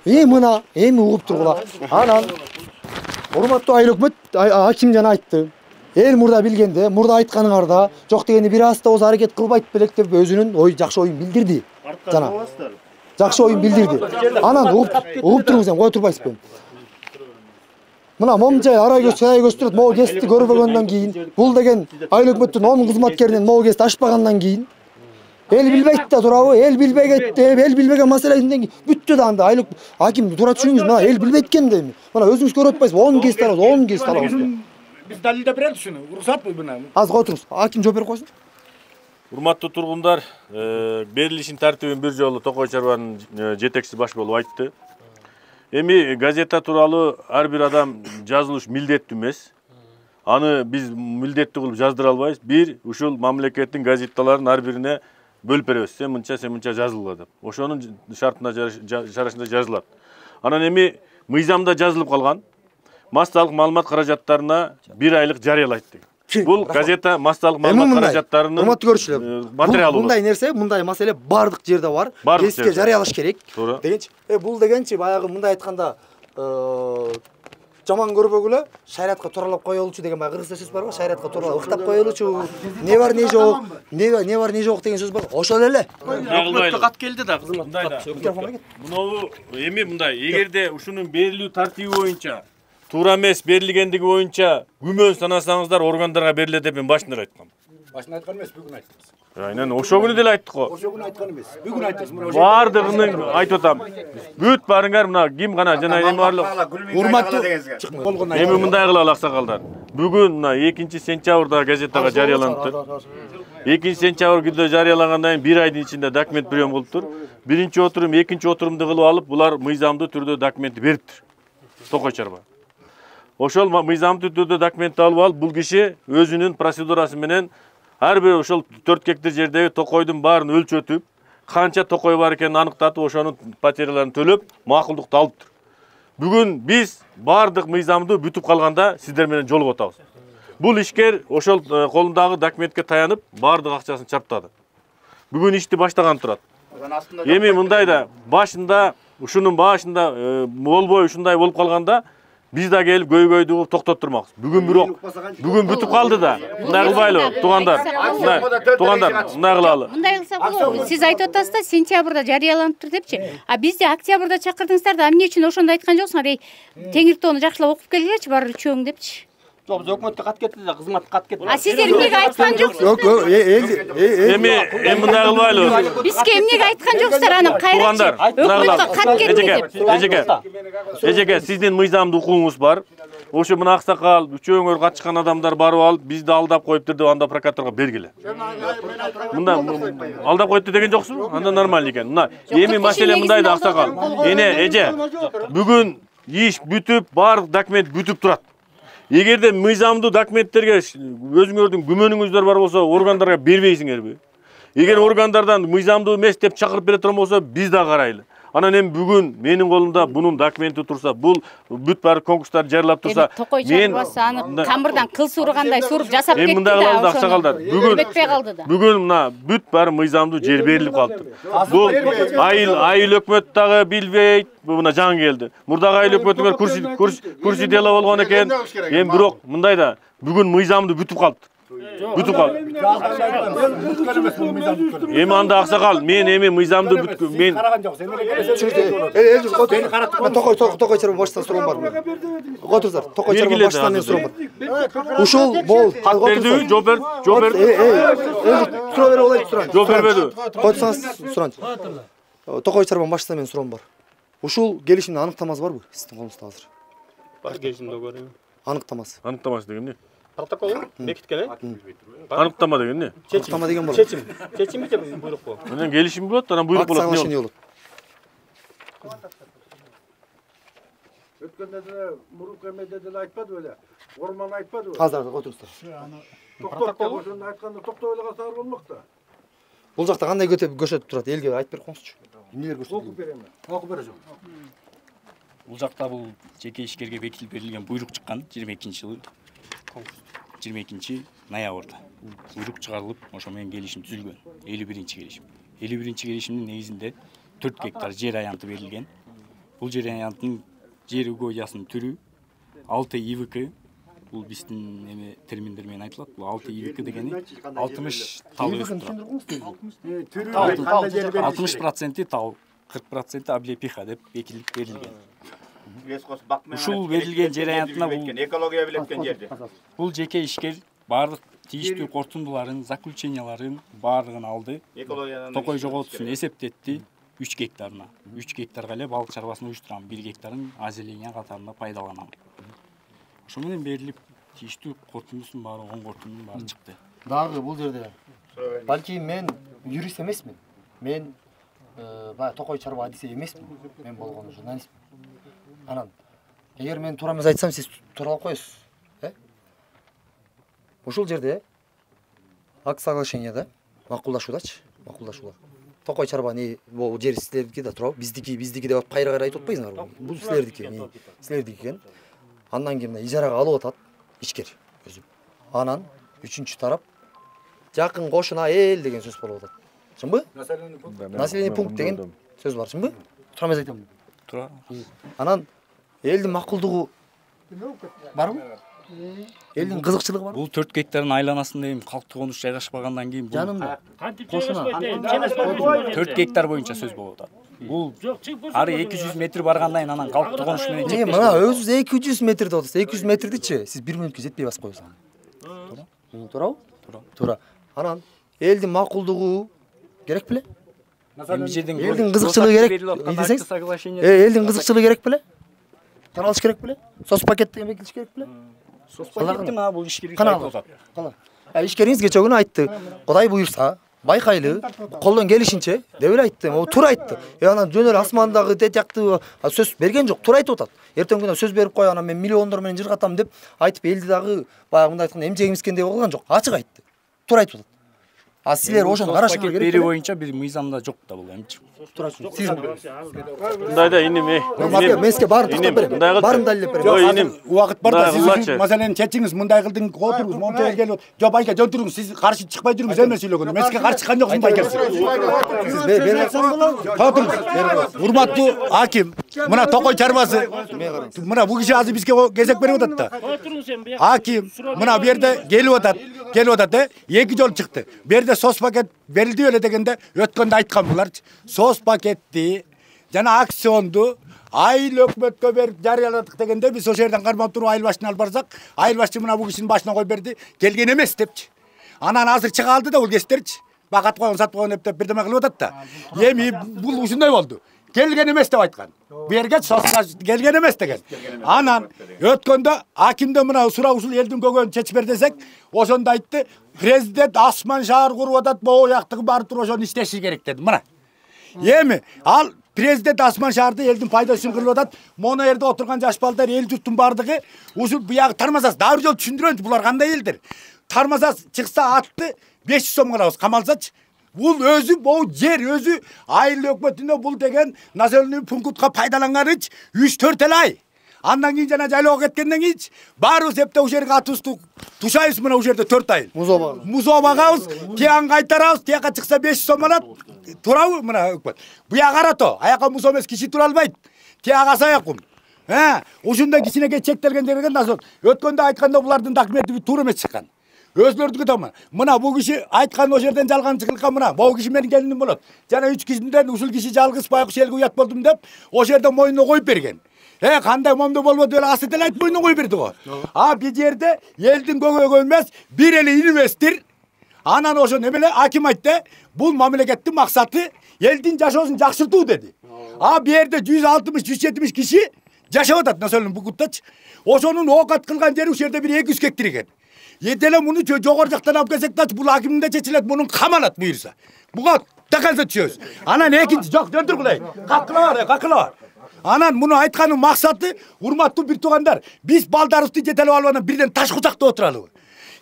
Speaker 2: Мына эми угуп тургула. Анан урматтуу айыл өкмөт аким жана айтты. Эл мурда билгенде, мурда айтканыңарда жок дегенде бир аз да болсо аракет кылбайт белек деп өзүнүн жакшы оюн билдирди. Жана жакшы оюн билдирди. Анан угуп туруңуз, кое турбайсызбы? Мына момчай ара көстүрөт, могу кести көрбөгөндөн кийин, бул деген айыл өкмөттүн 10 кызматкеринен могу кести ашпагандан кийин эл билбейт да турабы? Эл билбей кетти, эл билбеген маселеден кийин бүттү да анда айыл аким туура түшүнүңүз, мына эл билбейт экен дейм. Мына өзүңүз көрүп атпайсызбы? 10 кести алабыз, 10 кести алабыз.
Speaker 8: Биз далилдеп берелик ушуну. Уруксатпы мына?
Speaker 2: Аз кой туруңуз. Аким жооп берип койсун.
Speaker 5: Урматтуу тургундар, берилишин тартибин бир жолу Токой чарбанын жетекчиси баш болуп айтты. Эми газета тууралуу ар бир адам жазылыш милдеттүү эмес. Аны биз милдеттүү кылып жаздыра албайбыз. Бир ушул мамлекеттин газеталарын ар бирине бөлүп беребиз. Сен мынча жазылгыла деп. Ошонун шартына жарашында жазылат. Анан эми мыйзамда жазылып калган массалык маалымат каражаттарына 1 айлык жарыялайт деген. Бул газета массалык маалымат каражаттарынын
Speaker 2: урматтуу көрүүчүлөр,
Speaker 5: материалы.
Speaker 2: Мындай нерсе, мындай маселе бардык жерде бар. Кеске жарыялаш керек. Дегенчи, бул дегенчи баягы мындай айтканда жаман көрбөгүлө шариатка тууралап коелучу деген баягы кыргызча сөз барбы? Шариатка тууралап ыктап коелучу. Не бар не жок, не бар не жок деген сөз бар. Ошол эле.
Speaker 3: Өкмөттө кат келди да, кызмат.
Speaker 5: Мынабу эми мындай, эгерде ушунун берилүү тартиби боюнча туура эмес берилгендиги боюнча күмөн санасаңыздар органдарга берилет деп мен башында айткам.
Speaker 8: Башында айткан эмес, бүгүн айттыңыз.
Speaker 5: Aynen ошо күнү деле айттык го.
Speaker 8: Ошо күнү айткан эмес. Бүгүн айттыңыз.
Speaker 5: Бардыгын айтып атам. Бүт барыңар мына ким гана жана эми барлык
Speaker 8: урматтуу
Speaker 5: эми мындай кылалы аксакалдар. Бүгүн мына 2-сентябрда газеттага жарыяланып тур. 2-сентябрь күндө жарыялагандан кийин 1 айдын ичинде документ прием болуптур. Биринчи отурум, экинчи отурумду кылып алып, булар мыйзамдуу түрдө документти бериптир. Токой чарба. Ошол мыйзамдуу түрдө документти алып алып, бул киши өзүнүн процедурасы менен ар бир ошол 4 гектар жердеги токойдун баарын өлчөтүп, канча токой бар экенин аныктатып, ошонун потеряларын төлөп, макулдукту алыптыр. Бүгүн биз бардык мыйзамды бүтүп калганда сиздер менен жолугуп атабыз. Бул ишкер ошол колундагы документке таянып, бардык акчасын чарптады. Бүгүн ишти баштаган турат. Эми мындайда башында, ушунун башында болбой ушундай болуп калганда, биз да келип көйгөйдү кылып токтоттурмакпыз. Бүгүн бирок, бүгүн бүтүп калды да. Мындай кылбайлы, туугандар. Туугандар, мындай кылалы.
Speaker 15: Мындай кылсак болобу? Сиз айтып атасыз да, сентябрда жарыяланыптыр депчи. А бизди октябрда чакырдыңыздар да, эмне үчүн ошондо айткан жоксуңар? Эй, Теңиртоону жакшылап окуп келгилечи, баары үчөөң депчи.
Speaker 3: Жок, биз өкмөткө кат кетти да, кызматка кат кетти.
Speaker 15: А сиздер эмнеге айткан жоксуңар?
Speaker 5: Эми мындай кылбайлы.
Speaker 15: Бизге эмнеге айткан жоксуңар, анан кайрачы? Өкмөткө кат кетти деп.
Speaker 5: Эжеке, сиздин мыйзамдуу укугуңуз бар. Ошо мына аксакал, үчөөңөр катышкан адамдар барып алып, бизди алдап коюптур деп анда прокуратурга бергиле. Мында алдап коюптур деген жоксуңбу? Анда нормально экен. Мына эми маселе мындай да аксакал. Эже, бүгүн иш бүтүп, баардык документ бүтүп турат. Эгерде мыйзамдуу документтерге өзүңөрдүн күмөнүңүздөр бар болсо, органдарга бербейсиңерби? Эгер органдардан мыйзамдуу эмес деп чакырып бере турган болсо, биз да карайлы. Анан эми бүгүн менин колумда бунун документи турса, бул бүт бар конкурстар жарыялап турса,
Speaker 15: мен аны камырдан кыл сургандай суруп жасап кетти да.
Speaker 5: Мындай кылабыз аксакалдар. Бүгүн мына бүт бар мыйзамдуу жер берилип калды. Бул айыл өкмөт дагы билбейт, мына жаңы келди. Мурдагы айыл өкмөтүңөр курси дело болгон экен. Эми бирок мындай да бүгүн мыйзамдуу бүтүп калды. Бүтүп калды. Эми анда аксакал, мен эми мыйзамды бүткүн, мен
Speaker 2: караган жок. Сен эле караттым. Токой чарба баштан суроом бар. Отурсар, токой чарба баштан мен суроом бар. Ушул бол,
Speaker 5: берди, жооп берди.
Speaker 2: Суроо бере болойт, суран.
Speaker 5: Жооп бербеди.
Speaker 2: Койсоңуз суранчы. Токой чарба баштан мен суроом бар. Ушул келишимдин аныктамасы барбы сиздин колуңузда азыр?
Speaker 3: Бар, келишимди көрөм.
Speaker 2: Аныктамасы.
Speaker 5: Аныктамасы деген эмне?
Speaker 3: Протокол бекиткен,
Speaker 5: Аныктама деген эмне?
Speaker 2: Аныктама деген болот.
Speaker 3: Чечим же буйрук болот.
Speaker 5: Менен келишим болот, анан буйрук болот.
Speaker 2: Соглашение болот.
Speaker 16: Өткөндө деле мурунку эмеде деле айтпады беле? Орман айтпады беле?
Speaker 2: Азыр отурсуздар.
Speaker 16: Токтоп, ошондо айтканда токтой эле калсаңар болмок да.
Speaker 2: Бул жакта кандай көчөтүп турат? Элге айтып берип коюңузчу. Эмнелер көрсөтүлөт?
Speaker 16: Окуп берем.
Speaker 2: Окуп бере жок.
Speaker 6: Бул жакта бул жеке ишкерге бекитилип берилген буйрук чыккан 22-жылы. 22 ноябрда буйрук чыгарылып, ошо менен келишим түзүлгөн. 51-келишим. 51-келишимдин негизинде 4 гектар жер аянты берилген. Бул жер аянтынын жер угодиясынын түрү 6 ИВК. Бул биздин эме терминдер менен айтылат. Бул 6 ИВК дегени 60 тал өсүп турат. 60% тал, 40% облепиха деп бекитилип берилген. Ушул берилген жер аянтына бул
Speaker 1: экология билеткен жерде.
Speaker 6: Бул жеке ишкер бардык тийиштүү кортундуларын, заключенияларын бардыгын алды. Токой жоготусун эсептетти 3 гектарына. 3 гектарга эле балык чарбасын уюштурам, 1 гектарын азеления катарында пайдаланам. Ошо менен берилип тийиштүү кортундусун баары, оң кортундун баары чыкты.
Speaker 2: Дагы бул жерде балки мен юрист эмесмин. Мен баягы токой чарба адиси эмесмин. Мен болгону журналистмин. Анан эгер мен туура эмес айтсам, сиз тууралап коесуз. Ушул жерде акт соглашенияда макулдашуудачы, макулдашуулар. Токой чарба не бул жер силердики да туурабы? Биздики деп кайра айтып атпайсыңарбы? Бул силердики, силердики экен. Андан кийин ижарага алып атат ишкер өзү. Анан үчүнчү тарап жакын кошуна эл деген сөз болуп атат. Чынбы? Население пункт деген сөз бар, чынбы? Туура эмес айтам.
Speaker 6: Туура.
Speaker 2: Анан элдин макулдугу барбы? Элдин кызыкчылыгы барбы?
Speaker 6: Бул 4 гектардын айланасында эми калктуу конуш жайгашпагандан кийин
Speaker 2: жанында
Speaker 6: кошуна 4 гектар боюнча сөз болуп атат. Бул ары 200 метр баргандан кийин анан калктуу конуш менен
Speaker 2: чектешет. Мына өзүңүз 200 метр деп атасыз. 200 метрдичи сиз 1 мүнөткө жетпей басып коесуз. Туурабы?
Speaker 6: Туура.
Speaker 2: Туура. Анан элдин макулдугу керек беле?
Speaker 6: Элдин
Speaker 2: Элдин кызыкчылыгы керек. Десеңиз. Элдин кызыкчылыгы керек беле? Таралыш керек беле? Сос пакет деген бекитиш керек беле?
Speaker 6: Сос пакетти мына бул ишкерге
Speaker 2: айтып атат. Ишкериңиз кече күнү айтты. Кудай буйрса, байкайлы, колдон келишинче деп эле айтты. Могу туура айтты. Анан жөн эле асмандагы тетяктуу сөз берген жок, туура айтып атат. Эртең күнү сөз берип кой, анан мен миллиондор менен жыргатам деп айтып элди дагы баягы мындай айтканда эмчегимизкен деп кылган жок. Ачык айтты. Туура айтып атат. А силер ошону карашыңар керек.
Speaker 6: Бери боюнча бир мыйзамда жок да бул эмчи.
Speaker 2: Туура айтып. Сиз
Speaker 5: мындайда иним
Speaker 2: мен сизге баарын тактап берем. Баарын далилеп берем.
Speaker 8: Жок иним, убакыт бар да, сиз маселени чечиңиз, мындай кылдың, отуруңуз, мончо эл келип. Жок байка, жөн туруңуз, сиз каршы чыкпай жүрүңүз, эме сүйлөгөнү. Мен сизге каршы чыккан жоксун байка.
Speaker 2: Сиз
Speaker 8: Отуруңуз. Урматтуу аким, мына Токой чарбасы. Мына бул киши азыр бизге кезек берип атат да. Аким, мына бу жерде келип атат, эки жол чыкты. Бу жерде сос пакет берилди эле дегенде өткөндө айткан буларчы. Сос пакетти жана акционду айыл өкмөткө берип жарыяладык дегенде биз ошол жерден кармап туруп айыл башына алып барсак, айыл башчы мына бул кишинин башына коюп берди, келген эмес депчи. Анан азыр чыга алды да бул кестерчи. Бакат койгон, сатып койгон деп бирдеме кылып атат да. Эми бул ушундай болду. Келген эмес деп айткан. Бу жерге соско келген эмес деген. Анан өткөндө акимде мына сураа ушул элдин көгөнүн чечип бер десек, ошондо айтты, президент асман шаар куруп атат, могу жактыгы барып туруп ошону иштеши керек деди. Мына. Эми ал президент асман шаарды элдин пайдасы үчүн кылып атат. Моно жерде отурган жаш балдар, эл журттун бардыгы ушул буягы тармасас, дагы бир жолу түшүндүрөңүз, булар кандай элдер? Тармасас чыкса атты 500 сом алабыз, камалсачы. Бул өзү могу жер, өзү айыл өкмөтүндө бул деген населенный пунктка пайдаланганычы 3-4 ай. Андан кийин жана жайлоого кеткенден кийин баарыбыз эпте ушул жерге атыбызды тушайбыз, мына ушул жерде 4 ай. Музоо багабыз, тиян кайтарабыз, тияка чыкса 500 сом алат. Туурабы мына өкмөт? Буяк арато, аяка музоо эмес киши тура албайт. Тияга саякум. Ушундай кичинекей чектелген жерге насыл. Өткөндө айтканда булардын документи туура эмес чыккан. Өзлөрдүкү таман. Мына бул киши айткан ошол жерден жалганчылыкка мына бул киши менин келиним болот. Жана 3 кишиден ушул киши жалгыз байкуш элге уят болдум деп ошол жерде мойнуна коюп берген. Кандай момдо болбоду эле асы деле айтып мойнуна коюп берди го. Бул жерде элдин көгөгө эмес, бир эле инвестор. Анан ошо немеле аким айтты, бул мамлекеттин максаты элдин жашоосун жакшыртуу деди. Бул жерде 160-170 киши жашап атат, населенный пункттачы. Ошонун оокат кылган жери ушул жерде бир 200 гектар экен. Деле муну жогору жактан алып келсек да, бул акимдин да чечилет, мунун камалат буйрса. Буга такалса түшөбүз. Анан экинчи жок, жөнтүр кылай. Какыла. Анан муну айтканын максаты, урматтуу бир туугандар, биз балдарыбызды жетелеп алып анан бирден таш кучакта отуралыбы.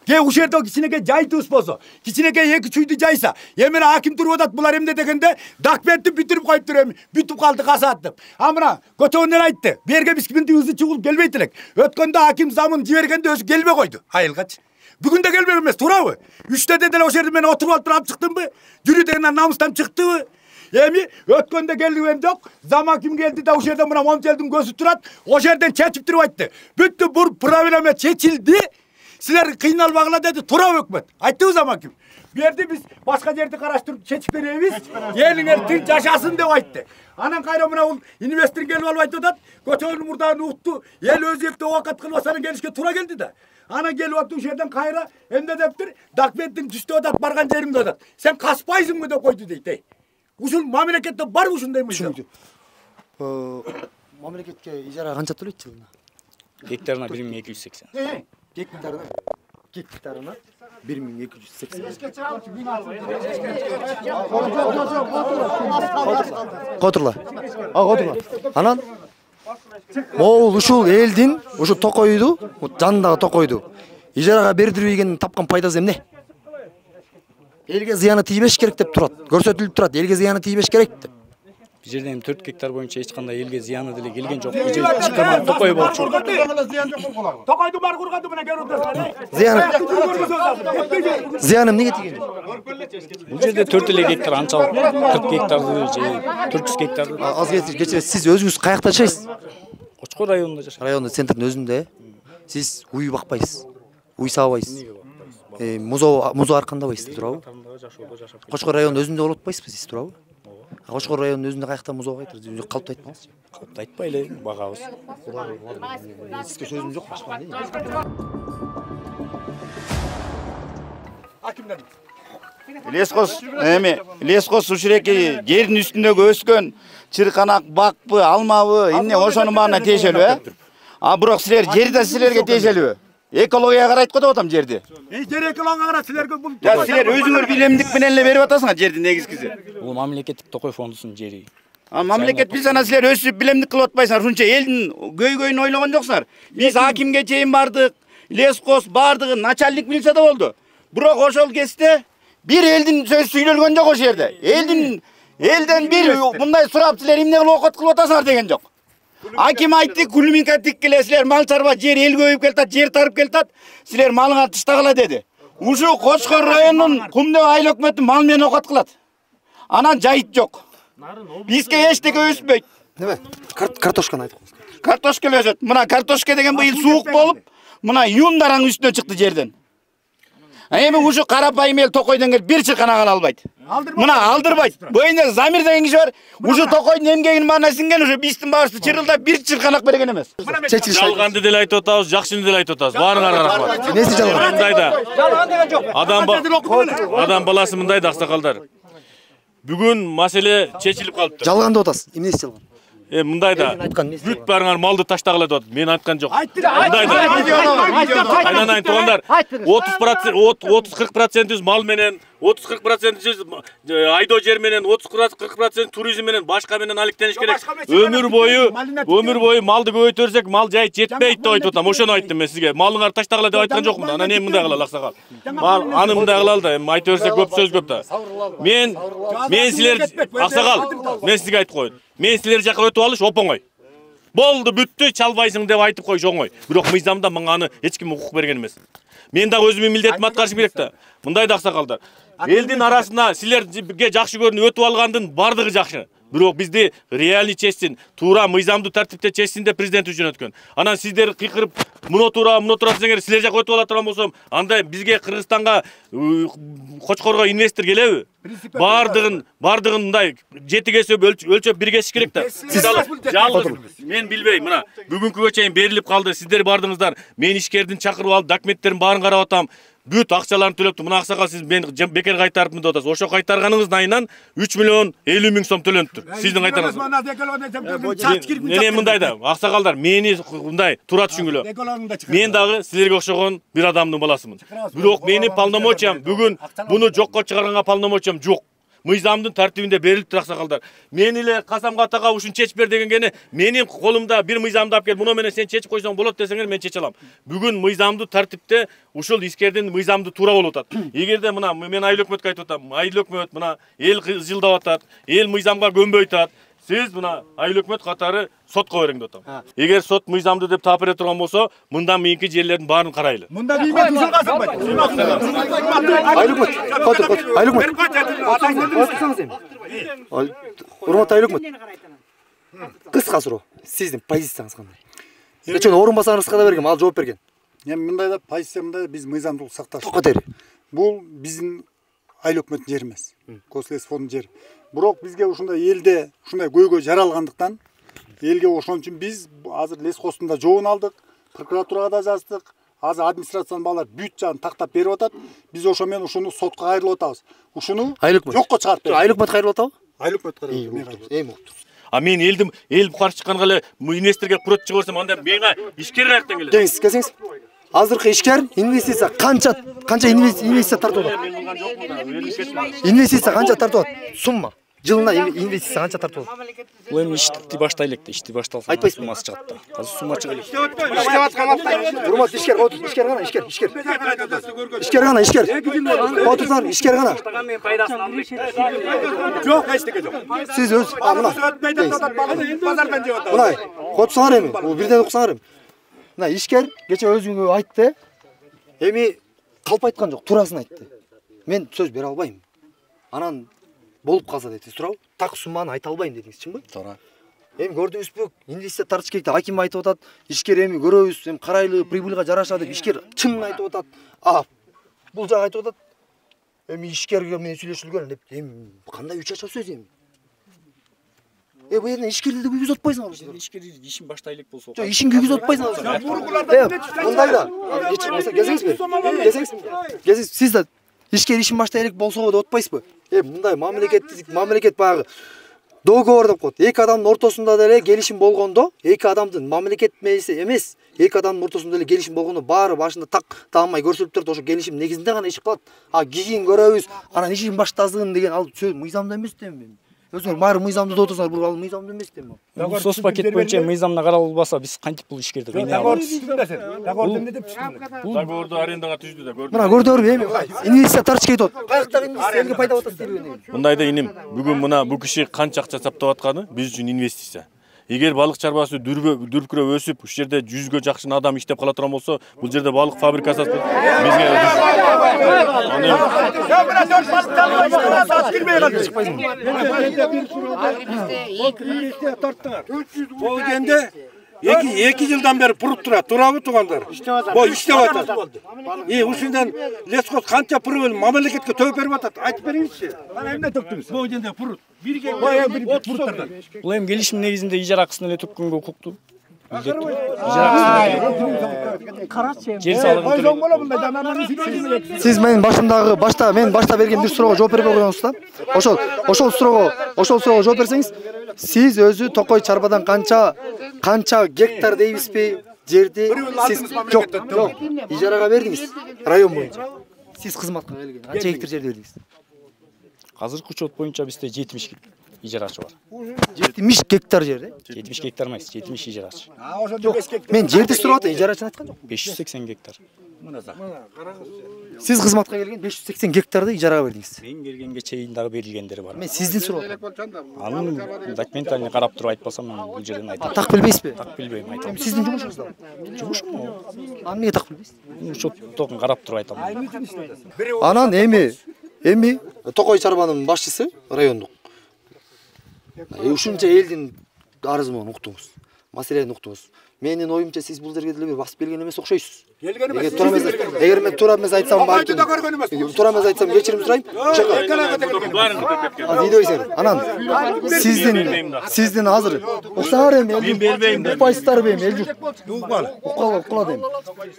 Speaker 8: Ушу жерде кичинекей жайтыбыз болсо, кичинекей 2 үйдү жайса, эмне аким туруп атат, булар эмне дегенде документти бүтүрүп коюп тур, эми бүтүп калды касаат деп. Мына көтөгөн эле айтты, бу жерге биз мынтип ызы чугулуп келбейт элек. Өткөндө аким замын жибергенде өзү келбей койду айылгачы. Бүгүн да келбек эмес, туурабы? 3-тө деле ошол жерде мен отуруп алып чыктымбы? Жүрүүдөн намыстан чыктыбы? Эми өткөндө келген жок, зам аким келди да ошол жерде мына момчелдин көзү турат, ошол жерден чечип туруп айтты. Бүттү бул проблема чечилди. Силер кыйналбагыла деди, туурабы өкмөт? Айттыбы зам аким? Бу жерде биз башка жерди караштырып чечип беребиз, элиңер тынч жашасын деп айтты. Анан кайра мына бул инвестор келип алып айтып атат, көчөнүн мурдагын укту, эл өзү эпте оокат кылбаса келишке туура келди да. Анан келип атты ушул жерден кайра эмне дептир? Документтин түстүп атат, барган жеримде атат. Сен каспайсыңбы деп койду дейт. Ушул мамлекетте барбы ушундай мыйзам?
Speaker 2: Мамлекетке ижара канча төлөйт жылына?
Speaker 6: Гектарына 1280.
Speaker 2: Гектарына 1280. Котурла. Анан могул ушул элдин, ушул Токойду, жанындагы Токойду ижарага бердирбегенден тапкан пайдасы эмне? Элге зыяны тийбеш керек деп турат. Көрсөтүлүп турат, элге зыяны тийбеш керек деп.
Speaker 6: Бул жерден 4 гектар боюнча эч кандай элге зыяны деле келген жок. Чыккан Токой болчу.
Speaker 8: Токойду бар курганды мына келип отурсуңар.
Speaker 2: Зыяны эмнеге тийген?
Speaker 6: Бул жерде 4 эле гектар, анчалык 40 гектарды же 400 гектарды.
Speaker 2: Аз кечире, сиз өзүңүз каякта жашайсыз?
Speaker 6: Кочкор районунда жашайм.
Speaker 2: Райондун центрдин өзүндө. Сиз уй бакпайсыз. Уй сабайсыз. Музоо аркандабайсыз, туурабы? Кочкор районунун өзүндө болуп атпайсызбы сиз, туурабы? Кочкор районунун өзүндө каякта музоо кайтыр? Калпты айтпаңызчы.
Speaker 6: Калпты айтпай эле, багабыз.
Speaker 2: Сизге сөзүм жок, башка дейм.
Speaker 8: Акимден
Speaker 1: лескос ушуреки жердин үстүндөгү өскөн чырканак, бакпы, алмабы, эмне ошонун баарына тиешелүү, А бирок силер жерди силерге тиешелүү? Экологияга карайт го деп атам жерди.
Speaker 8: Жер экологияга карайт, силерге бул.
Speaker 1: Я силер өзүңөр билемдик менен эле берип атасыңар жерди негизгиси.
Speaker 6: Бул мамлекеттик токой фондусунун жери.
Speaker 1: Мамлекет билсе ана силер өсүп билемдик кылып атпайсыңар, ушунча элдин көйгөйүн ойлогон жоксуңар. Биз акимге чейин бардык, лескос бардыгы начальник билсе да болду. Бирок ошол кезде бир элдин сөзү сүйлөлгөн жок ошол жерде. Элден бир мындай сурап силер эмне кылып окот кылып атасыңар деген жок. Аким айтты, кульминка тиккеле силер мал чарба жер эл көбөйүп келатат, жер тарып келатат, силер малыңар тыштагыла деди. Ушу Кочкор районунун Кумдө айыл өкмөтү мал менен окот кылат. Анан жайыт жок. Бизге эчтеке өспөйт.
Speaker 2: Неме? Картошканы айтып коюңуз.
Speaker 1: Картошка өсөт. Мына картошка деген быйыл суук болуп, мына июнь дараң үстүнө чыкты жерден. Эми ушу карапайым эл Токойдон келип бир чырканак ала албайт. Мына алдырбайт. Бөйнө Замир деген киши бар. Ушу Токойдун эмгегинин баарына сиңген, ушу биздин баарыбызды чырылдап бир чырканак берген эмес.
Speaker 5: Жалганды деле айтып атабыз, жакшыны деле айтып атабыз. Баарыңарга рахмат.
Speaker 2: Эмнеси жалган?
Speaker 5: Мындайда. Жалган деген жок. Адам баласы мындайда аксакалдар. Бүгүн маселе чечилип калыптыр.
Speaker 2: Жалган деп атасыз. Эмнеси жалган?
Speaker 5: Мындайда бүт барыңар малды таштагыла деп атат. Мен айткан жок. Мындайда. Айнанайын туугандар. 30-40% мал менен, 30-40% айдоо жер менен, 30-40% туризм менен, башка менен алектениш керек. Өмүр бою малды көбөйтөрсөк, мал жай жетпейт деп айтып атам. Ошону айттым мен сизге. Малыңар таштагыла деп айткан жокмун. Анан эми мындай кылалы аксакал. Аны мындай кылалы да, эми айтып берсек көп сөз көп да. Мен силер аксакал, мен сизге айтып коеюн. Мен силер жака өтүп алыш оңой. Болду, бүттү, чалбайсың деп айтып койуш оңой. Бирок мыйзамда мага аны эч ким укук берген эмес. Мен дагы өзүмдүн милдетимди аткарышым керек да. Мындай да аксакалдар. Элдин арасына силерге жакшы көрүнүп өтүп алгандын бардыгы жакшы. Бирок бизди реалий чечсин, туура мыйзамдуу тартипте чечсин деп президент үчүн өткөн. Анан сиздер кыйкырып, муну туура десеңер, силер жака өтүп ала турган болсом, анда бизге Кыргызстанга, Кочкорго инвестор келеби? Бардыгын мындай жети кесип өлчөп бир кесиш керек да. Жалгыз мен билбейм, мына бүгүнкүгө чейин берилип калды. Сиздер бардыңыздар. Мен ишкердин чакырып алып, документтерин баарын карап атам. Бүт акчаларын төлөптү. Мына аксакал сиз мен бекер кайтарыпмын деп атасыз. Ошо кайтарганыңыздын айынан 3 миллион 50 миң сом төлөнүптүр. Сиздин кайтарыңыз. Мен мындай да, аксакалдар, мени мындай туура түшүнгүлө. Мен дагы силерге окшогон бир адамдын баласымын. Бирок менин полномочиям бүгүн буну жокко чыгарганга полномочиям жок. Мыйзамдын тартибинде берилиптир аксакалдар. Мен эле Касам Катага ушун чечип бер дегенге менин колумда бир мыйзамды алып кел, муну менен сен чечип койсоң болот десеңер мен чече алам. Бүгүн мыйзамдуу тартипте ушул искердин мыйзамды туура болуп атат. Эгерде мына мен айыл өкмөткө айтып атам, айыл өкмөт мына эл жылдап атат, эл мыйзамга көнбөй атат. Сиз мына айыл өкмөт катары сотко бериң деп атам. Эгер сот мыйзамды деп таап бере турган болсо, мындан кийинки жерлердин баарын карайлы.
Speaker 8: Мында биймет ушул касынбайт.
Speaker 2: Айыл өкмөт. Урматтуу айыл өкмөт. Кыска суроо. Сиздин позицияңыз кандай? Кечээ орун басарыңызга да бергем, ал жооп берген.
Speaker 16: Эми мындай да позициямда биз мыйзамдуулук сакташ.
Speaker 2: Токотери.
Speaker 16: Бул биздин айыл өкмөттүн жери эмес. Кослесфондун жери. Бирок бизге ушундай элде ушундай көйгөй жаралгандыктан элге ошон үчүн биз азыр лескостун да жообун алдык, прокуратурага да жаздык. Азыр администрациянын балдар бүт жагын тактап берип атат. Биз ошо менен ушуну сотко кайрылып атабыз. Ушуну жокко чыгарып беребиз.
Speaker 2: Айыл өкмөт кайрылып атабы?
Speaker 16: Айыл өкмөт кайрылып.
Speaker 2: Эми уктур.
Speaker 5: А мен эл каршы чыкканга эле инвесторго курот чыгып берсем, анда менга ишкер каяктан келет?
Speaker 2: Келсеңиз. Азыркы ишкер инвестиция канча инвестиция тартып атат? Инвестиция канча тартып атат? Сумма. Жылына инвестиция канча тартып атат?
Speaker 6: Бул эми ишти баштайлык да, ишти башталса суммасы чыгат да. Азыр сумма чыгат.
Speaker 2: Иштеп аткан урматтуу ишкер, ишкер гана, ишкер. Ишкер гана, ишкер. Отурсаңар, ишкер гана.
Speaker 8: Жок, эчтеке жок.
Speaker 2: Сиз өз мына
Speaker 8: базардан жеп атат.
Speaker 2: Мына котсаңар эми, бул бирден уксаңар эми. Мына ишкер кече өзүңө айтты. Эми калп айткан жок, туурасын айтты. Мен сөз бере албайм. Анан болуп калса дейт, сурабы? Так сумманы айта албайм дедиңиз, чынбы? Туура. Эми көрдүңүзбү? Инвестиция тартыш керек деп аким айтып атат. Ишкер эми көрөбүз, эми карайлы, прибыльга жараша деп ишкер чынын айтып атат. Бул жак айтып атат. Эми ишкерге менен сүйлөшүлгөн деп, эми кандай үч ача сөз эми? Бу жерден ишкерди да күйгүзүп атпайсыңар.
Speaker 6: Ишкер ишин баштайлык болсо.
Speaker 2: Жок, ишин күйгүзүп атпайсыңар. Мындай да. Келсеңизби? Сиз да ишке ишин баштай элек болсо деп атпайсызбы? Мындай мамлекет баягы договор деп коет. Эки адамдын ортосунда деле келишим болгондо, эки адамдын мамлекет эмес, эки адамдын ортосунда деле келишим болгондо баары башында так таамай көрсөтүп турат, ошо келишим негизинде гана иш кылат. Кийин көрөбүз, анан ишин баштасын деген ал сөз мыйзамда эмес деми. Өзүңөр баары мыйзамда деп атасыңар, бул ал мыйзамда эмес деми.
Speaker 6: Бул соц пакет боюнча мыйзамда каралбаса биз кантип бул ишкерди кыйнай алабыз?
Speaker 5: Договорду эмне деп түшүндүң? Договорду арендага түздү да көрдүм.
Speaker 2: Мына көрдүңөрбү эми инвестиция тарчы кетип атат. Каяктагы инвестиция элге пайда болот дейбизби?
Speaker 5: Мындайда иним, бүгүн мына бул киши канча акча саптап атканы биз үчүн инвестиция. Эгер балык чарбасы дүркүрөп өсүп, ушул жерде 100гө жакшы адам иштеп кала турган болсо, бул жерде балык фабрикасы ачылып бизге
Speaker 17: Эки жылдан бeri пуруп турат, туурабы туугандар? Бу иштеп атат. Ушундан лескос канча пуруп мамлекетке төп берип атат? Айтып бериңизчи. Кана эмне төктүңүз? Бу жерде пурут. Бирге пуруттардан.
Speaker 6: Бул эми келишим негизинде ижара акысын эле төккөнгө укуктуу.
Speaker 2: Сиз мен башта берген бир суроого жооп бербей койгонсуз да. Ошол суроого жооп берсеңиз, сиз өзү Токой чарбадан канча гектар дейбизби жерди сиз жок, ижарага бердиңиз район боюнча. Сиз кызматка келген канча гектар жерди бердиңиз?
Speaker 6: Азыркы учет боюнча бизде 70 ижарачы бар.
Speaker 2: 70 гектар жерде?
Speaker 6: 70 гектар эмес, 70 ижарачы.
Speaker 2: Мен жерди сурап атам, ижарачыны айткан жок.
Speaker 6: 580 гектар.
Speaker 2: Сиз кызматка келген 580 гектарды ижарага бердиңиз.
Speaker 6: Мен келгенге чейин дагы берилгендери бар.
Speaker 2: Мен сиздин сурап атам.
Speaker 6: Анын документальный карап туруп айтпасам мен бул жерден айтам.
Speaker 2: Так билбейсизби?
Speaker 6: Так билбейм, айтам.
Speaker 2: Сиздин жумушуңуз да.
Speaker 6: Жумушум.
Speaker 2: Аны эмнеге так билбейсиз?
Speaker 6: Учеттогун карап туруп айтам.
Speaker 2: Анан эми Токой чарбанын башчысы райондук. Ушунча элдин арызын уктуңуз. Маселени уктуңуз. Менин оюмча сиз бул жерге деле бир басып келген эмес окшойсуз. Эгер мен туура эмес айтсам, балким туура эмес айтсам кечирим сурайм. Анан сиздин азыр уксаңар эми мен бербейм. Укпайсыздарбы эми эл журт? Уккалат эми.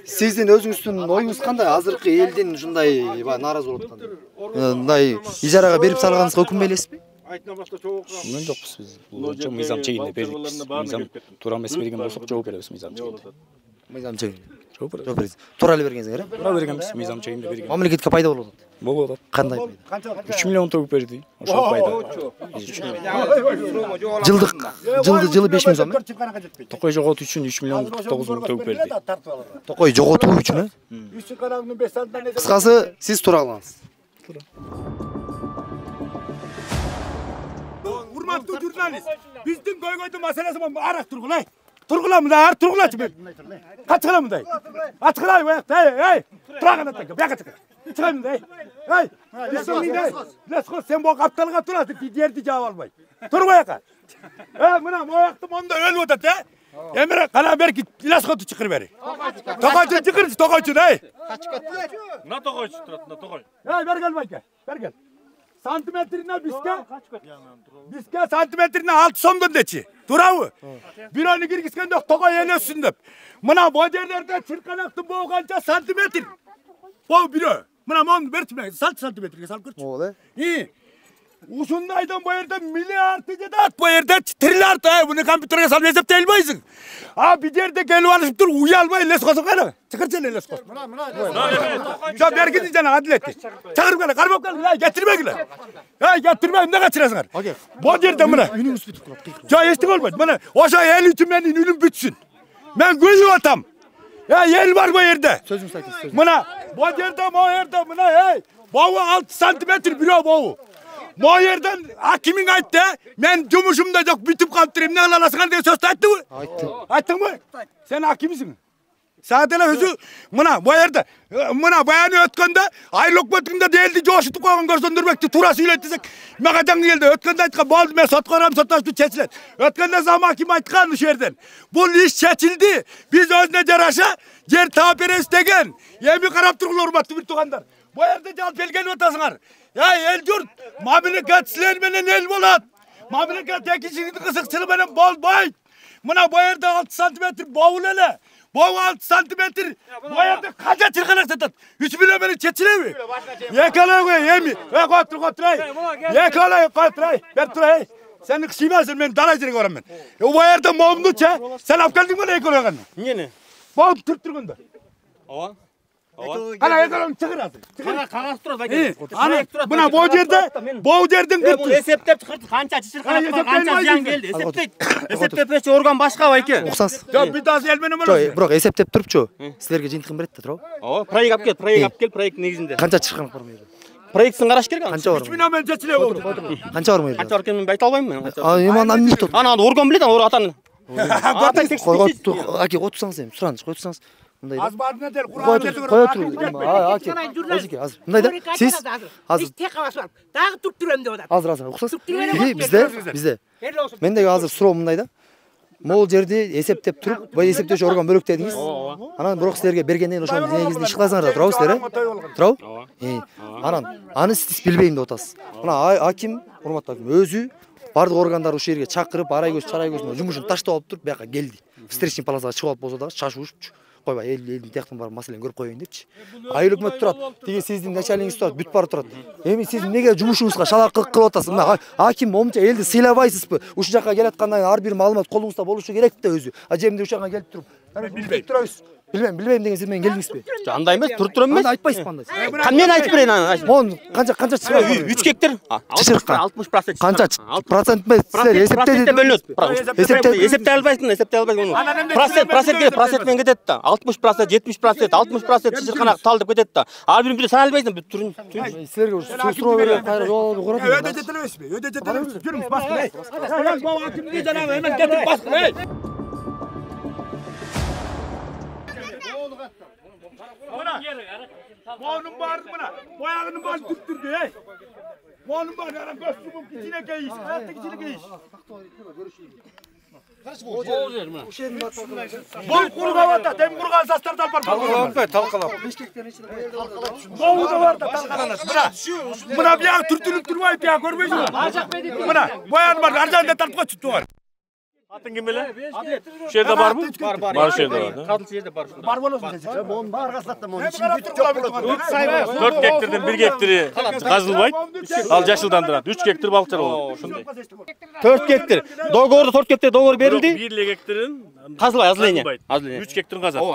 Speaker 2: Сиздин өзүңүздүн оюңуз кандай? Азыркы элдин ушундай нааразы болуп аткан. Мындай ижарага берип салганыңызга өкүнбөйлесизби?
Speaker 6: Мен жокпуз биз. Бул боюнча мыйзам чегинде бердикпиз. Мыйзам туура эмес берген болсок жооп беребиз мыйзам чегинде.
Speaker 2: Мыйзам чегинде. Жооп беребиз. Туура эле бергенсиңер, э?
Speaker 6: Туура бергенбиз, мыйзам чегинде берген.
Speaker 2: Мамлекетке пайда болуп атат.
Speaker 6: Болуп атат.
Speaker 2: Кандай пайда?
Speaker 6: 3 миллион төгүп берди. Ошол пайда.
Speaker 2: Жылы 5 миллион сом.
Speaker 6: Токой жоготуу үчүн 3 миллион 49 миң төгүп берди.
Speaker 2: Токой жоготуу үчүн, э? Кыскасы, сиз туура кылгансыз.
Speaker 8: Урматтуу журналист, биздин көйгөйдүн маселеси бул арак тургула. Тургула мындай, тургулачы мен. Качкыла мындай. Ачкылай буякта, эй. Тураган атка, буяка чык. Чыга мындай. Эй. Лескос сен бу капталга турасың, жерди жаап албай. Тур буяка. Мына буякты монда өлүп атат, э? Эмре кана берки Лескосты чыкыр бери. Токойчу чыкыр, токойчу, эй.
Speaker 5: На токойчу турат, на токой.
Speaker 8: Бергел байка, бергел. Сантиметрine biske santimetrine 6 somdun deçi. Turabı. Bir onu girgisken de Tokay elösün dep. Mına bu yerlerde çırkanaktın bu kança santimetr. Bu biri. Mına mon bertme. Salt santimetrine sal kırç.
Speaker 2: Oğlu.
Speaker 8: İyi. Uşundaydan bu yerde milyardıca da bu yerde trilyar da bunu kompütere sal hesap değilmeysin. Bir yerde gelip alışıp dur uyalmayın Leskosu kana. Çıkırçın Leskos. Ya bergin diyeceğine adiletti. Çağırıp gel, karmap gel, getirme gel. Ya getirme, ne kaçırasın? Bu yerde bana. Ya eşlik olmadı bana. Oşa el için benim ünüm bütsün. Ben gözü atam. Ya el var bu yerde.
Speaker 2: Sözüm sakin, sözüm.
Speaker 8: Bana bu yerde bana hey. Bağı 6 santimetre bir bağı. Bu yerden hakimin ayttı. Ben cumuşumda yok bitip kaptırayım. Ne alasın diye söz ayttı mı?
Speaker 2: Ayttı.
Speaker 8: Ayttın mı? Sen hakimisin. Sadece özü mına bu yerde mına bayanı ötkende aylok batında değildi coşutup koygan görsöndürmekti. Tura söylettisek mağadan geldi. Ötkende aytkan boldu men sotkoram sotaştı çeçilet. Ötkende zam hakim aytkan şu yerden. Bu iş çeçildi. Biz özne jaraşa yer tapere istegen. Yemi karap turgul urmatты bir tuğandar. Bu yerde jalp elgen otasыңар. Ya el yurt mamlekat sizler menen el bolat. Mamlekat ekişini kısıkçılı menen bolbay. Mına bu yerde 6 santimetr bavul ele. Boğu 6 santimetr. Bu yerde kaça çırkanak satat? 3 milyon beni çeçile mi? Yakala koy yemi. Koyturay. Yakala koyturay. Ver turay. Sen kışıymazsın ben daraycılık oram ben. Bu yerde momduça. Sen afkaldın mı ne ekologan?
Speaker 3: Niye ne?
Speaker 8: Mom Türk da.
Speaker 3: Ava.
Speaker 8: Ana ekolan çıkırasın.
Speaker 3: Kağıt turadi.
Speaker 8: Ana buna bu yerden
Speaker 3: Bu eseptep çıkardı. Kança çırkanak var, kança ziyan geldi. Eseptep organ başka var ekan.
Speaker 2: Uqsans.
Speaker 8: Ya bir daha elmeni mi?
Speaker 2: Biroq eseptep turupçu. Sizlarga жыйынтыгын берет да туурабы?
Speaker 3: Ооба, проект алып кел, проект негизинде.
Speaker 2: Канча чыккан бар мыйда?
Speaker 3: Проектсин караш керек.
Speaker 2: Канча бар?
Speaker 8: 3 milyon ben çeçile oldu.
Speaker 2: Канча бар мыйда?
Speaker 3: Канча бар экенин мен айта албайм мен.
Speaker 2: Эман амне тот.
Speaker 3: Аны орган билет, атаны.
Speaker 2: Аки отурсаңыз эми, сураныч койтурсаңыз. Мындай да.
Speaker 8: Az bardına del
Speaker 2: Кой туруп. Аки, азыр. Мындай да. Сиз азыр
Speaker 7: тек кабасы бар. Дагы туруп турам деп атат.
Speaker 2: Азыр уксаңыз. Бизде. Мендеги азыр суроо мындай да. Могул жерди эсептеп туруп, бай эсептөөчү орган бөлөктөдүңүз. Анан бирок силерге бергенден ошонун негизинде иш кыласыңар да турабы силер? Турабы? Анан аны сиз билбейм деп атасыз. Мына аким, урматтуу аким, өзү бардык органдар ушул жерге чакырып, арай көз, чарай көз жумушун таштап алып туруп, бияка келди. Встречный палатага чыгып алып болсо дагы шашуучу. Койбай элдин тияктын бар маселени көрүп коеюн депчи. Айыл өкмөт турат. Тиги сиздин начальниңиз турат, бүт бары турат. Эми сиз эмнеге жумушуңузга шалаакылык кылып атасыз? Мына аким момча элди сыйлабайсызбы? Ушул жака келаткандан ар бир маалымат колуңузда болушу керек да өзү. Жемде ушул жака келип туруп, билбейм турабыз. Билбейм деген сиз менен келдиңизби?
Speaker 3: Андай эмес, туруп турам эмес.
Speaker 2: Анда айтпайсызбы андай?
Speaker 3: Мен айтып берейин аны.
Speaker 2: Мон канча чыгат?
Speaker 3: 3 гектар. 60%.
Speaker 2: Канча процент эмес, силер эсептедиңиз.
Speaker 3: Бөлүнөт. Эсептей албайсың. Процент менен кетет да. 60%, 70%, 60% чычырканак талдып кетет да. Ар бирин бир саналбайсың, бүт түрүн.
Speaker 2: Силерге суроо берип кайра жолу көрөт.
Speaker 8: Öde жетелебесизби? Öde жетелебесизби? Жүрүңүз баскын. Ey. Bu hakimdi жанагы hemen getirip баскын. Ey. Moğunun bağırdı buna. Boyağının bağırdı tüttürdü. Ey. Moğunun bağırdı. Adam göstümün içine geyiş. Hayattık içine geyiş. Bol kuruğa var da. Dem kuruğa asaslar da var.
Speaker 17: Talkalap.
Speaker 8: Moğu da var da talkalanır. Buna bir yağ türtülüp durmayıp ya görmeysin. Buna boyağın var. Arjanda tartma çıktı var.
Speaker 5: Atın kim böyle? Şu yerde var mı? Var şu yerde var.
Speaker 3: Kaldı yerde var.
Speaker 8: Var mı olsun?
Speaker 7: Bon бар касатта мон.
Speaker 5: 4 gektardan 1 gektiri kazılbaydı. Al yaşıldandırады. 3 gektar balıkçı olur.
Speaker 3: 4 gektar. Договорда 4 gektar договор берилди.
Speaker 5: 1 gektarın
Speaker 3: Kazılbay, azlenya.
Speaker 5: 3 gektarın kazatdı.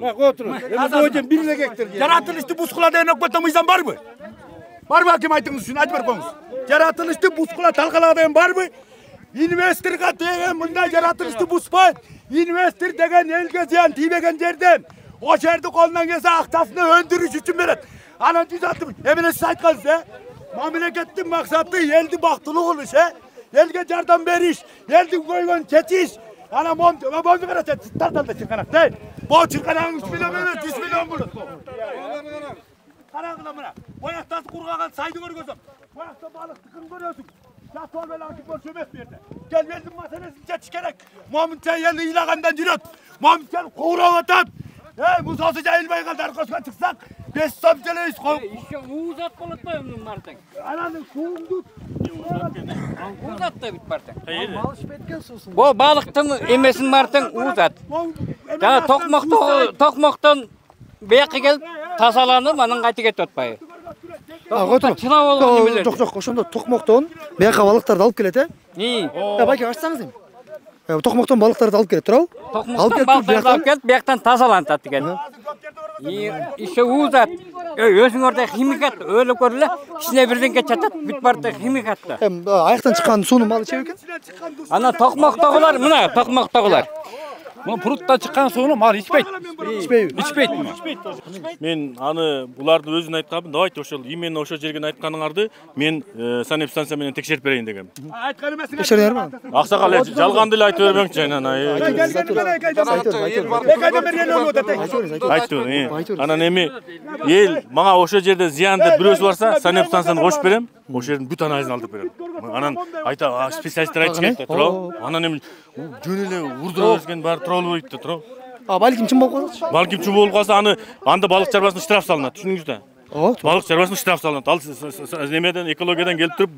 Speaker 8: Bak oturun. Boyacım 1 gektar. Yaratılıştı buzkula dayanak batamıysan var mı? Var mı hakim aytыңыз үшін айтып беріңіз. Yaratılıştı buzkula talqalağa dayan var mı? Investorga деген мындай жаратылышты буспай, инвестор деген элге зыян тийбеген жерден о жерди колунан келсе актасын өндүрүш үчүн берет. Анан 160 эмне сиз айткансыз, мамлекеттин максаты элди бактылуу кылыш, элге жардам бериш, элдин көйгөн чечиш. Ana mondu karasa tartalda çıkanak değil. Bu çıkanağın 3 milyon verir, 100 milyon bulur. Karanlığa buna. Boyaktası kurgagan saydı görüyorsun. Boyakta balık tıkın görüyorsun. Ya sol böyle akip bol çömez bir yerde. Gel verdim meselesini çıkarak. Muhammed sen yerli ilağından yürüt. Muhammed sen kovrağı atan. Musasıca ilmeği kadar arkasına çıksak. 5 samçeleyiz.
Speaker 18: İşte uzat bulutmayım bunun martın.
Speaker 8: Ananın soğum tut.
Speaker 18: Uzat da bit martın. Bu balıktın emesin martın uzat. Yani tokmoktan beyakı gelip tasalanır, anın qaytı get otpayı.
Speaker 2: Жоқ, ошондо токмоктон бияка балыктарды алып келет, байке ачсаңыз эми. Токмоктон балыктарды алып келет, туурабы?
Speaker 18: Токмоктон балыктарды алып келип, бияктан тазалантат экен. Иши уузат. Өзүңөрдө химикат өлүп көрүлө, ичине бирденке чатат, бүт барды химикатта.
Speaker 2: Аяктан чыккан суунун малы чеп экен.
Speaker 18: Ана токмоктогулар, мына токмоктогулар. Мына пурутта чыккан сууну мал ичпейт. Ичпейт.
Speaker 5: Мен аны буларды өзүн айтканмын. Давайте ошол именно ошол жерге айтканыңарды мен санэпстанция менен текшерип берейин дегем.
Speaker 8: Айткан эмес.
Speaker 2: Текшерерби?
Speaker 5: Аксакал жалганды эле айтып бербеңчи айнан. Айтты. Анан эми эл мага ошол жерде зыянды бирөөсү барса, санэпстанцияны кошуп берем. Ошол жердин бүт анализин алдырып берем. Анан айта специалисттер айтып кетти, туурабы? Анан эми жөн эле урдура берген баары тура болбойт да, туурабы?
Speaker 2: Балким чын болуп калат.
Speaker 5: Балким чын болуп калса анда балык чарбасына штраф салынат, түшүндүңүзбү? Балык чарбасына штраф салынат. Ал немеден экологиядан келип туруп,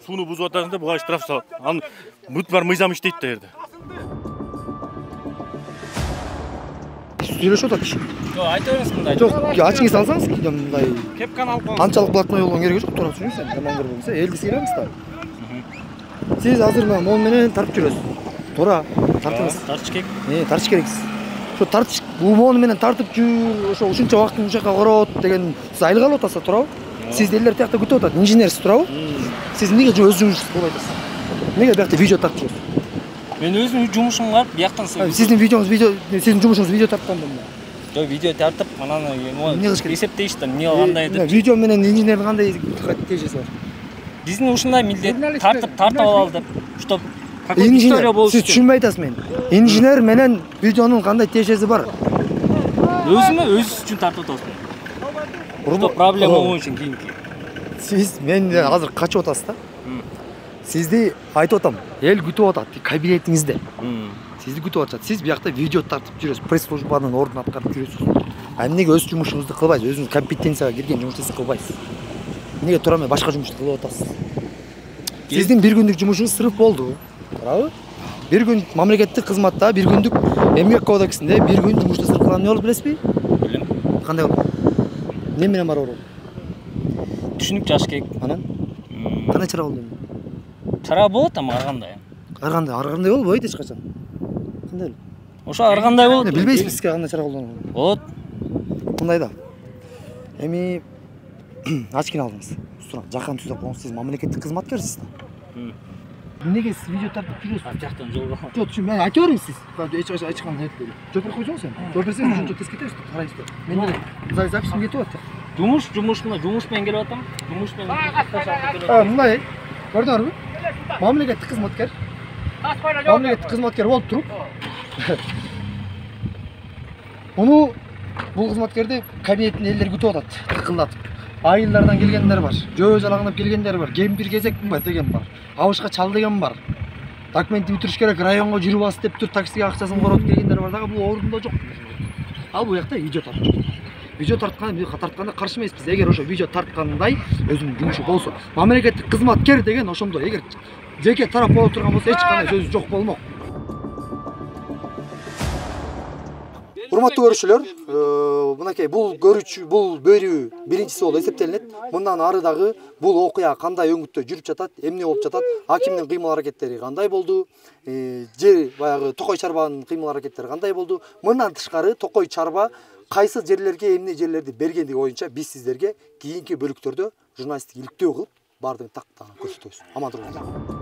Speaker 5: сууну бузуп атасың деп буга штраф салат. Анын бүт бар мыйзам иштейт да жерде.
Speaker 2: сүйлөшүп атат киши.
Speaker 3: Жок, айта бериңиз мындай.
Speaker 2: Жок, ачыңыз алсаңыз мындай.
Speaker 3: Кепканы алып коюңуз.
Speaker 2: Канчалык блатной болгон кереги жок, туура түшүнүңүз. Жаман көрбөңүз. Элди сыйламыз да. Сиз азыр мон менен тартып жүрөсүз. Туура, тартыңыз.
Speaker 3: Тартыш керек.
Speaker 2: Тартыш керексиз. Ошо тартыш мон менен тартып жүр, ошо ушунча убактын ушака корот деген сиз айлык алып атасыз, туурабы? Сиз элдер тиякта күтүп атат, инженерсиз, туурабы? Сиз эмнеге өз жумушуңузду кылбай атасыз? Эмнеге биякта видео тартып жүрөсүз?
Speaker 3: Мен өзүм жумушум бар, бияктан
Speaker 2: Сиздин сиздин жумушуңуз видео тарткан болду.
Speaker 3: Жок, видео тартып, анан эсептейсиз да, эмне кандай деп.
Speaker 2: Видео менен инженердин кандай тиешеси бар?
Speaker 3: Биздин ушундай милдет тартып алалы деп, чтоб какой-то история болуш
Speaker 2: үчүн. Сиз түшүнбөй атасыз мени. Инженер менен видеонун кандай тиешеси бар?
Speaker 3: Өзүбүз үчүн тартып атабыз. Что проблема болуш үчүн кийинки.
Speaker 2: Сиз менден азыр качып атасыз да? Сизди айтып атам, эл күтүп атат кабинетиңизде. Сизди күтүп атат. Сиз биякта видео тартып жүрөсүз, пресс-службанын ордун аткарып жүрөсүз. Эмнеге өз жумушуңузду кылбайсыз? Өзүңүз компетенцияга кирген жумушту кылбайсыз? Эмнеге тура эмес башка жумушту кылып атасыз? Сиздин бир күндүк жумушуңуз сырып болду. Туурабы? Бир күн мамлекеттик кызматта, бир күндүк эмгек кодексинде бир күн жумушта сырып кылган эмне болот билесизби?
Speaker 3: Билем.
Speaker 2: Кандай болот? Эмне менен бар болот?
Speaker 3: Түшүнүк жаш керек.
Speaker 2: Анан? Кандай чара болду?
Speaker 3: Чара болот, ама ар кандай.
Speaker 2: Аргандай болбойт эч качан. Кандай?
Speaker 3: Ошо ар кандай болот?
Speaker 2: Билбейсизби сизге кандай чара колдонууну?
Speaker 3: Болот.
Speaker 2: Мындай да. Эми ачкин алдыңыз. Жакын түзөп коюңуз, сиз мамлекеттик кызматкерсиз да. Эмнеге сиз видео тартып жүрөсүз?
Speaker 3: Ар жактан жолго.
Speaker 2: Жок, мен айта бериңиз сиз. Эч кандай нетпейт. Жооп берип койсоңуз сен. Жооп берсеңиз ушунча тез кетебиз, карайсыз да. Мен деле записим кетип атат.
Speaker 3: Жумуш менен келип атам. Жумуш менен
Speaker 2: мындай. Көрдүңөрбү? Мамлекеттик кызматкер болуп туруп. Муну бул кызматкерди кабинеттин элдери күтүп атат, тыкылдатып. Айылдардан келгендер бар, жөө жалаңдап келгендер бар, кемпир кезек деген бар, абышка чал деген бар. Документти бүтүрүш керек, районго жүрүп бас деп тур таксиге акчасын коротуп келгендер бар дагы, бул ордунда жок. Ал бул жакта видео тартып. Видео тартканда каршы эмеспиз. Эгер ошо видео тарткандай өзүнүн жумушу болсо, мамлекеттик кызматкер деген ошондо эгер жеке тарап боло турган болсо эч кандай сөзү жок болмок. Урматтуу көрүүчүлөр, мынакей бул бөлүү биринчиси болуп эсептелинет. Мындан ары дагы бул окуя кандай өңүттө жүрүп жатат, эмне болуп жатат, акимдин кыймыл аракеттери кандай болду, жер баягы Токой Чарбанын кыймыл аракеттери кандай болду. Мындан тышкары Токой Чарба кайсы жерлерге эмне жерлерди бергендиги боюнча биз сиздерге кийинки бөлүктөрдө журналисттик иликтөө кылып баардыгын тактаган көрсөтөбүз. Аман туруңуздар.